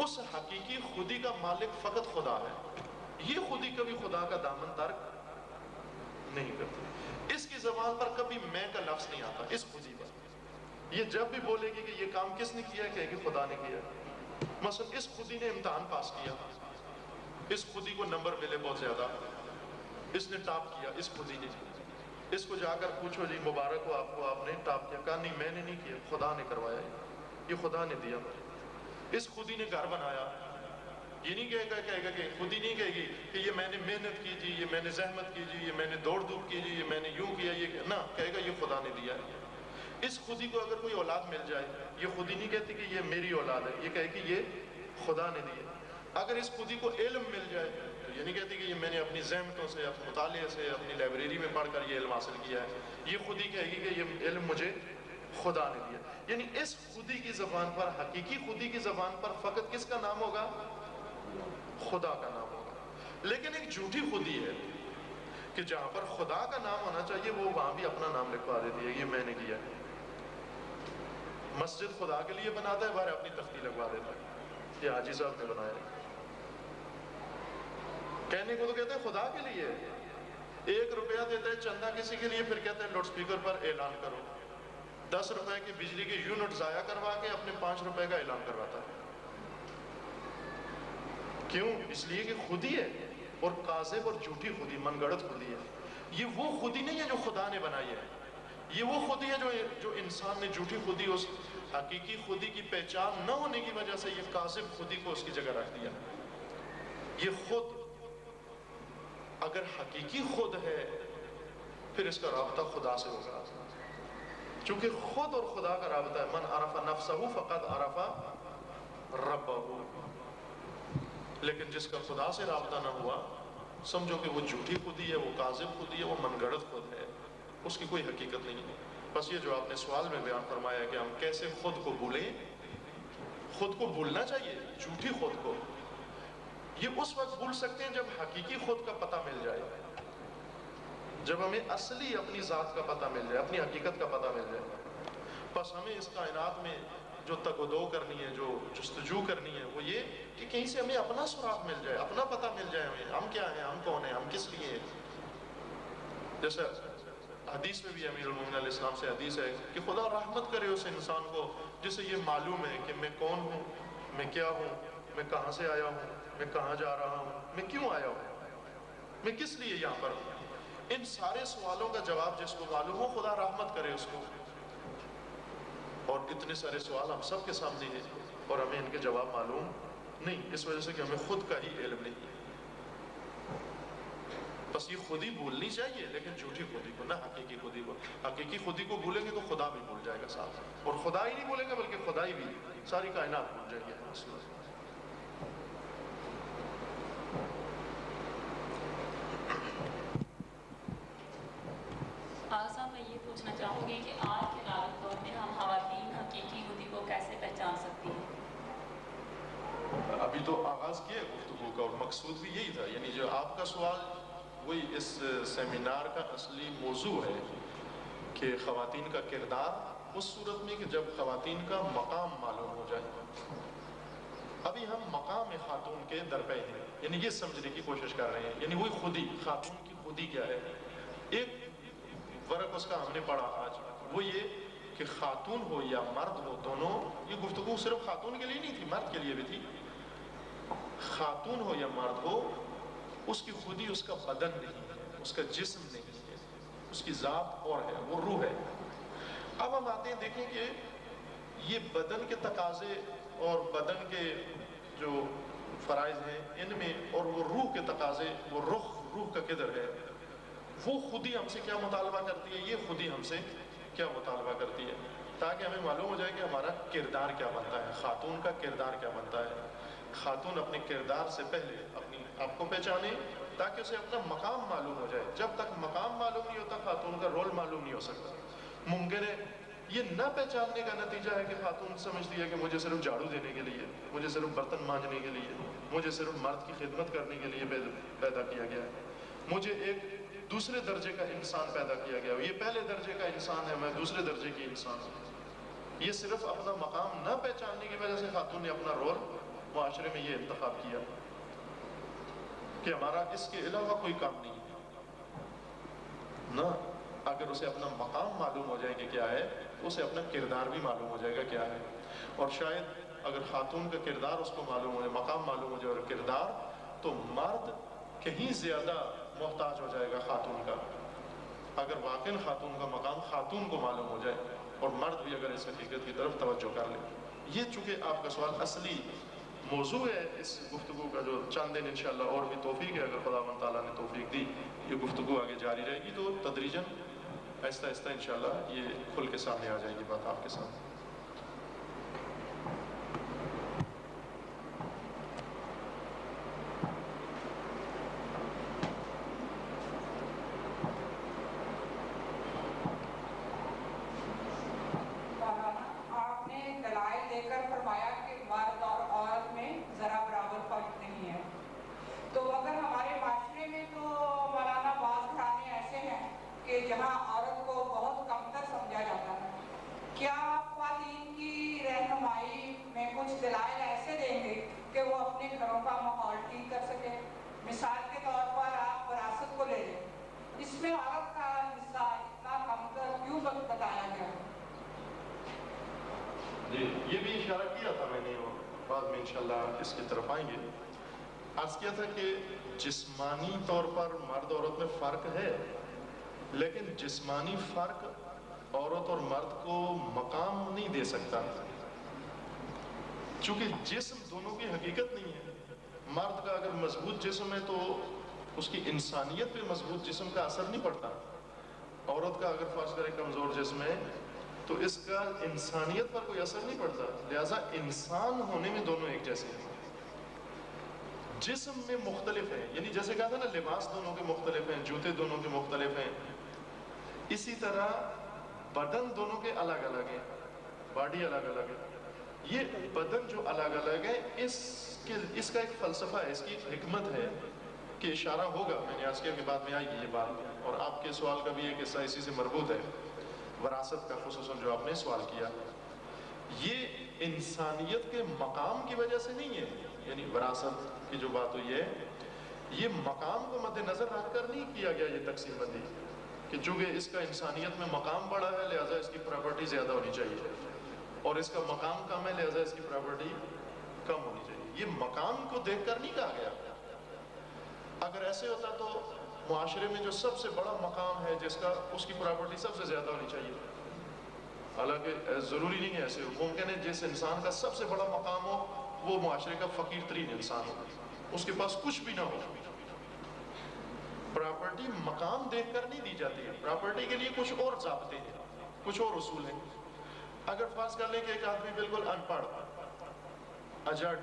اس حقیقی خودی کا مالک فقط خدا ہے. یہ خودی کبھی خدا کا دامن ترک نہیں کرتی. اس کی زبان پر کبھی میں کا لفظ نہیں آتا. اس خودی پر یہ جب بھی بولے گی کہ یہ کام کس نے کیا ہے، کہے گی خدا نے کیا. مثلا اس خودی نے امتحان پاس کیا، اس خودی کو نمبر ملے بہت زیادہ، اس نے ٹاپ کیا، اس خودی نے. اس کو جا کر پوچھو جی مبارک ہو آپ کو، آپ نے ٹاپ کیا. کہا نہیں میں نے نہیں کیا، خدا نے کروایا، یہ خدا نے دیا. اس خودی نے گھر بنایا. یہ نہیں کہے گا کہ خودی نہیں کہے گی کہ یہ میں نے محنت کی جی، یہ میں نے زحمت کی جی، یہ میں نے دوڑ دھوپ کی جی، یہ میں نے یوں کیا، یہ نہ کہے گا یہ خدا نے دیا ہے. اس خودی کو اگر کوئی اولاد مل جائے، یہ خودی نہیں کہتی کہ یہ میری اولاد ہے، یہ کہے کہ یہ خدا نے دی ہے. اگر اس خودی کو علم مل جائے تو یہ نہیں کہتی کہ یہ میں نے اپنی زحمتوں سے، اپنے مطالعے سے، اپنی لائبریری میں پڑھ کر یہ علم حاصل کیا ہے. یہ خودی کہے گی کہ یہ علم مجھے خدا نے دیا. یعنی اس خودی کی زبان پر، حقیقی خودی کی زبان پر فقط کس کا نام ہوگا؟ خدا کا نام ہوگا. لیکن ایک جھوٹی خودی ہے کہ جہاں پر خدا کا نام ہونا چاہیے وہ وہاں بھی اپنا نام لکھوا دیتی ہے، یہ میں نے کیا ہے. مسجد خدا کے لیے بناتا ہے، باہر اپنی تختی لگوا دیتا ہے، یہ حاجی صاحب نے بنایا. کہنے کو تو کہتے ہیں خدا کے لیے. 1 روپیہ دیتا ہے چندہ کسی کے لیے، پھر کہتا ہے لاؤڈ سپیکر پر اعلان کرو. 10 روپے کی بجلی کے یونٹ ضائع کروا کے اپنے 5 روپے کا اعلان کرواتا ہے. کیوں؟ اس لیے کہ خودی ہے، اور کاذب اور جھوٹی خودی، من گڑت خودی ہے. یہ وہ خودی نہیں ہے جو خدا نے بنائی ہے. یہ وہ خودی ہے جو انسان نے جھوٹی خودی، اس حقیقی خودی کی پہچان نہ ہونے کی وجہ سے یہ کاذب خودی کو اس کی جگہ رکھ دیا. یہ خود اگر حقیقی خود ہے پھر اس کا رابطہ خدا سے ہوگا، چونکہ خود اور خدا کا رابطہ ہے. من عرف نفسہ فقد عرف ربہ. لیکن جس کا خدا سے رابطہ نہ ہوا، سمجھو کہ وہ جھوٹی خودی ہے، وہ کاذب خودی ہے، وہ من گڑت خود ہے، اس کی کوئی حقیقت نہیں ہے. بس یہ جو آپ نے سوال میں بیان فرمایا ہے کہ ہم کیسے خود کو بھولیں. خود کو بھولنا چاہیے، جھوٹی خود کو. یہ اس وقت بھول سکتے ہیں جب حقیقی خود کا پتہ مل جائے، جب ہمیں اصلی اپنی ذات کا پتہ مل جائے، اپنی حقیقت کا پتہ مل جائے. بس ہمیں اس کائنات میں جو تگ و دو کرنی ہے، جو جستجو کرنی ہے، وہ یہ کہ کہیں سے ہمیں اپنا سراغ مل جائے، اپنا پتہ مل جائے ہمیں، ہم کیا ہیں، ہم کون ہیں، ہم کس لیے ہیں. جیسے حدیث میں بھی امیر المومنین علیہ السلام سے حدیث ہے کہ خدا رحمت کرے اس انسان کو جسے یہ معلوم ہے کہ میں کون ہوں، میں کیا ہوں، میں کہاں سے آیا ہوں، میں کہاں جا رہا ہوں، میں کیوں آیا ہوں، میں کس لیے یہاں پر ہوں. ان سارے سوالوں کا جواب جس کو معلوم ہو، خدا رحمت کرے اس کو. اور اتنے سارے سوال ہم سب کے سامنے ہیں اور ہمیں ان کے جواب معلوم نہیں، اس وجہ سے کہ ہمیں خود کا ہی علم نہیں ہے. بس یہ خودی بھولنی چاہیے، لیکن جھوٹی خودی کو نہ، حقیقی خودی کو. حقیقی خودی کو بھولیں گے تو خدا بھی بھول جائے گا ساتھ، اور خدا ہی نہیں بھولیں گے بلکہ خدائی بھی ساری کائنات بھول جائے گی. صاحب میں یہ پوچھنا چاہوں گی کہ آج کے غالب دور میں ہم خواتین حقیقی خودی کو کیسے پہچان سکتی ہیں؟ ابھی تو آغاز کیا گفتگو کا اور مقصود بھی یہی تھا. یعنی جو آپ کا سوال وہی اس سیمینار کا اصلی موضوع ہے کہ خواتین کا کردار اس صورت میں کہ جب خواتین کا مقام معلوم ہو جائے. ابھی ہم مقام خاتون کے درپے ہیں، یعنی یہ سمجھنے کی کوشش کر رہے ہیں، یعنی وہی خودی، خاتون کی خودی کیا ہے. ایک ورق اس کا ہم نے پڑھا آج، وہ یہ کہ خاتون ہو یا مرد ہو، دونوں، یہ گفتگو صرف خاتون کے لیے نہیں تھی، مرد کے لیے بھی تھی. خاتون ہو یا مرد ہو، اس کی خودی اس کا بدن نہیں ہے، اس کا جسم نہیں ہے، اس کی ذات اور ہے، وہ روح ہے. اب ہم آتے ہیں، دیکھیں کہ یہ بدن کے تقاضے اور بدن کے جو فرائض ہیں ان میں، اور وہ روح کے تقاضے، وہ روح کا قدر ہے، وہ خودی ہم سے کیا مطالبہ کرتی ہے، یہ خودی ہم سے کیا مطالبہ کرتی ہے، تاکہ ہمیں معلوم ہو جائے کہ ہمارا کردار کیا بنتا ہے، خاتون کا کردار کیا بنتا ہے. خاتون اپنے کردار سے پہلے اپنی آپ کو پہچانے تاکہ اسے اپنا مقام معلوم ہو جائے. جب تک مقام معلوم نہیں ہوتا خاتون کا رول معلوم نہیں ہو سکتا. ممکن ہے یہ نہ پہچاننے کا نتیجہ ہے کہ خاتون سمجھتی ہے کہ مجھے صرف جھاڑو دینے کے لیے، مجھے صرف برتن مانجنے کے لیے، مجھے صرف مرد کی خدمت کرنے کے لیے پیدا کیا گیا ہے، مجھے ایک دوسرے درجے کا انسان پیدا کیا گیا ہے، یہ پہلے درجے کا انسان ہے، میں دوسرے درجے کی انسان ہوں. یہ صرف اپنا مقام نہ پہچاننے کی وجہ سے خاتون نے اپنا رول معاشرے میں یہ انتخاب کیا کہ ہمارا اس کے علاوہ کوئی کام نہیں ہے. نہ اگر اسے اپنا مقام معلوم ہو جائے کہ کیا ہے، اسے اپنا کردار بھی معلوم ہو جائے گا کیا ہے. اور شاید اگر خاتون کا کردار اس کو معلوم ہو جائے، مقام معلوم ہو جائے اور کردار، تو مرد کہیں زیادہ محتاج ہو جائے گا خاتون کا. اگر واقعی خاتون کا مقام خاتون کو معلوم ہو جائے اور مرد بھی اگر اس حقیقت کی طرف توجہ کر لے. یہ چونکہ آپ کا سوال اصلی موضوع ہے اس گفتگو کا، جو چند دن انشاءاللہ اور بھی توفیق ہے، اگر خداوند تعالیٰ نے توفیق دی، یہ گفتگو آگے جاری رہے گی تو تدریجاً آہستہ آہستہ انشاءاللہ یہ کھل کے سامنے آ جائے گی بات آپ کے سامنے. آپ نے دلائل دے کر فرمایا کہ مرد اور عورت میں ذرا برابر فرق نہیں ہے، تو اگر ہمارے معاشرے میں تو مولانا بعض گھرانے ایسے ہیں کہ جہاں عورت کو بہت کمتر سمجھا جاتا ہے، کیا آپ خواتین کی رہنمائی میں کچھ دلائل ایسے دیں گے کہ وہ اپنے گھروں کا ماحول ٹھیک کر سکے؟ مثال کے طور پر آپ وراثت کو لے لیں، اس میں عورت کا حصہ اتنا کمتر کیوں بتایا گیا ہے؟ جی یہ بھی اشارہ کیا تھا میں نے، اور بعد میں انشاءاللہ اس کی طرف آئیں گے. عرض کیا تھا کہ جسمانی طور پر مرد عورت میں فرق ہے، لیکن جسمانی فرق عورت اور مرد کو مقام نہیں دے سکتا، چونکہ جسم دونوں کی حقیقت نہیں ہے. مرد کا اگر مضبوط جسم ہے تو اس کی انسانیت پہ مضبوط جسم کا اثر نہیں پڑتا. عورت کا اگر فرض کرے کمزور جسم ہے تو اس کا انسانیت پر کوئی اثر نہیں پڑتا. لہٰذا انسان ہونے میں دونوں ایک جیسے ہیں، جسم میں مختلف ہیں. یعنی جیسے کہا تھا نا، لباس دونوں کے مختلف ہیں، جوتے دونوں کے مختلف ہیں، اسی طرح بدن دونوں کے الگ الگ ہیں، باڈی الگ الگ ہے. یہ بدن جو الگ الگ ہے، اس کا ایک فلسفہ ہے، اس کی ایک حکمت ہے کہ اشارہ ہوگا. میں نے آج کیا کہ بعد میں آئی یہ بات، اور آپ کے سوال کا بھی ایک حصہ اسی سے مربوط ہے، وراثت کا خصوصاً جو آپ نے سوال کیا. یہ انسانیت کے مقام کی وجہ سے نہیں ہے، یعنی وراثت کی جو بات ہوئی ہے، یہ مقام کو مد نظر رکھ کر نہیں کیا گیا یہ تقسیم بندی کہ چونکہ اس کا انسانیت میں مقام بڑا ہے لہٰذا اس کی پراپرٹی زیادہ ہونی چاہیے، اور اس کا مقام کم ہے لہٰذا اس کی پراپرٹی کم ہونی چاہیے. یہ مقام کو دیکھ کر نہیں کہا گیا. اگر ایسے ہوتا تو معاشرے میں جو سب سے بڑا مقام ہے جس کا، اس کی پراپرٹی سب سے زیادہ ہونی چاہیے. حالانکہ ضروری نہیں ہے ایسے، ممکن ہے جس انسان کا سب سے بڑا مقام ہو وہ معاشرے کا فقیر ترین انسان ہو، اس کے پاس کچھ بھی نہ ہو. پراپرٹی مقام دیکھ کر نہیں دی جاتی ہے، پراپرٹی کے لیے کچھ اور ضابطے ہیں، کچھ اور اصول ہیں. اگر فرض کر لیں کہ ایک آدمی بالکل ان پڑھ، اجڑ،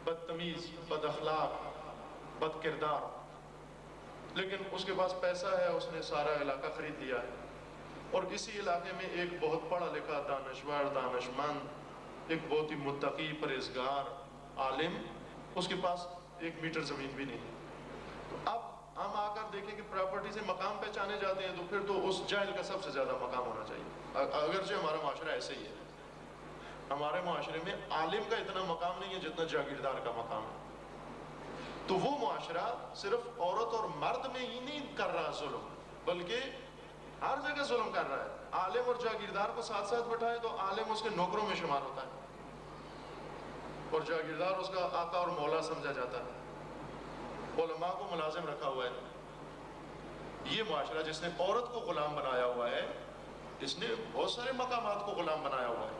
بدتمیز، بد اخلاق، بد کردار، لیکن اس کے پاس پیسہ ہے، اس نے سارا علاقہ خرید لیا ہے، اور اسی علاقے میں ایک بہت پڑھا لکھا دانشور، دانشمند، ایک بہت ہی متقی، پرہیزگار، عالم، اس کے پاس 1 میٹر زمین بھی نہیں. تو اب ہم آ کر دیکھیں کہ پراپرٹی سے مقام پہچانے جاتے ہیں، تو پھر تو اس جاہل کا سب سے زیادہ مقام ہونا چاہیے، اگرچہ ہمارا معاشرہ ایسے ہی ہے. ہمارے معاشرے میں عالم کا اتنا مقام نہیں ہے جتنا جاگیردار کا مقام ہے. تو وہ معاشرہ صرف عورت اور مرد میں ہی نہیں کر رہا ظلم، بلکہ ہر جگہ ظلم کر رہا ہے. عالم اور جاگیردار کو ساتھ ساتھ بٹھائے تو عالم اس کے نوکروں میں شمار ہوتا ہے اور جاگیردار اس کا آقا اور مولا سمجھا جاتا ہے. علماء کو ملازم رکھا ہوا ہے. یہ معاشرہ جس نے عورت کو غلام بنایا ہوا ہے، اس نے بہت سارے مقامات کو غلام بنایا ہوا ہے.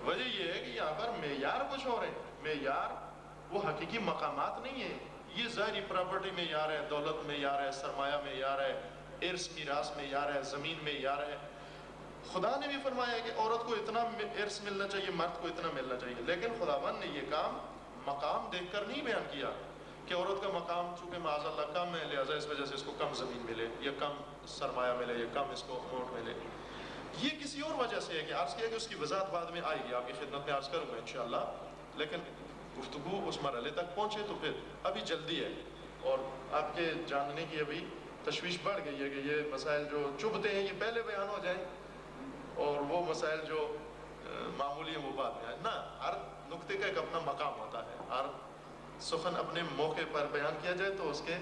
وجہ یہ ہے کہ یہاں پر معیار کچھ اور ہے. معیار وہ حقیقی مقامات نہیں ہے. یہ ظاہری پراپرٹی معیار ہے، دولت معیار ہے، سرمایہ معیار ہے، ارث میراث معیار ہے، زمین معیار ہے. خدا نے بھی فرمایا کہ عورت کو اتنا ارث ملنا چاہیے، مرد کو اتنا ملنا چاہیے، لیکن خداوند نے یہ کام مقام دیکھ کر نہیں بیان کیا کہ عورت کا مقام چونکہ معاذ اللہ کم ہے لہٰذا اس وجہ سے اس کو کم زمین ملے یا کم سرمایہ ملے یا کم اس کو اماؤنٹ ملے. یہ کسی اور وجہ سے ہے کہ عرض کیا کہ اس کی وضاحت بعد میں آئے گی، آپ کی خدمت میں عرض کروں گا انشاءاللہ. لیکن گفتگو اس مرحلے تک پہنچے تو پھر ابھی جلدی ہے اور آپ کے جاننے کی ابھی تشویش بڑھ گئی ہے کہ یہ مسائل جو چبھتے ہیں یہ پہلے بیان ہو جائیں اور وہ مسائل جو معمولی ہیں وہ بعد میں آئیں. نہ، ہر نقطے کا ایک اپنا مقام ہوتا ہے. ہر سخن اپنے موقع پر بیان کیا جائے تو اس کے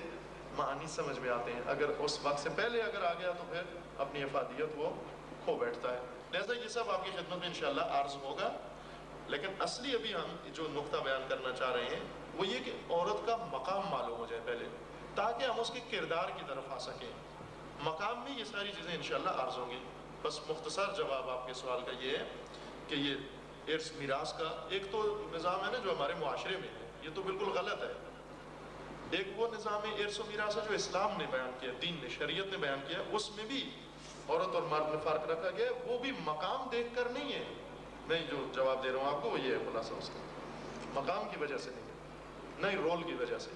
معنی سمجھ میں آتے ہیں. اگر اس وقت سے پہلے اگر آ گیا تو پھر اپنی افادیت وہ کھو بیٹھتا ہے. لہذا یہ سب آپ کی خدمت میں انشاءاللہ عرض ہوگا. لیکن اصلی ابھی ہم جو نقطہ بیان کرنا چاہ رہے ہیں وہ یہ کہ عورت کا مقام معلوم ہو جائے پہلے، تاکہ ہم اس کے کردار کی طرف آ سکیں. مقام میں یہ ساری چیزیں انشاءاللہ عرض ہوں گی. بس مختصر جواب آپ کے سوال کا یہ ہے کہ یہ ارث میراث کا ایک تو نظام ہے نا جو ہمارے معاشرے میں ہے، یہ تو بالکل غلط ہے. ایک وہ نظام ارث و میراث ہے جو اسلام نے بیان کیا، دین نے، شریعت نے بیان کیا. اس میں بھی عورت اور مرد میں فرق رکھا گیا ہے. وہ بھی مقام دیکھ کر نہیں ہے. میں جو جواب دے رہا ہوں آپ کو وہ یہ ہے خلاصہ اس کا، مقام کی وجہ سے نہیں ہے، نہیں رول کی وجہ سے.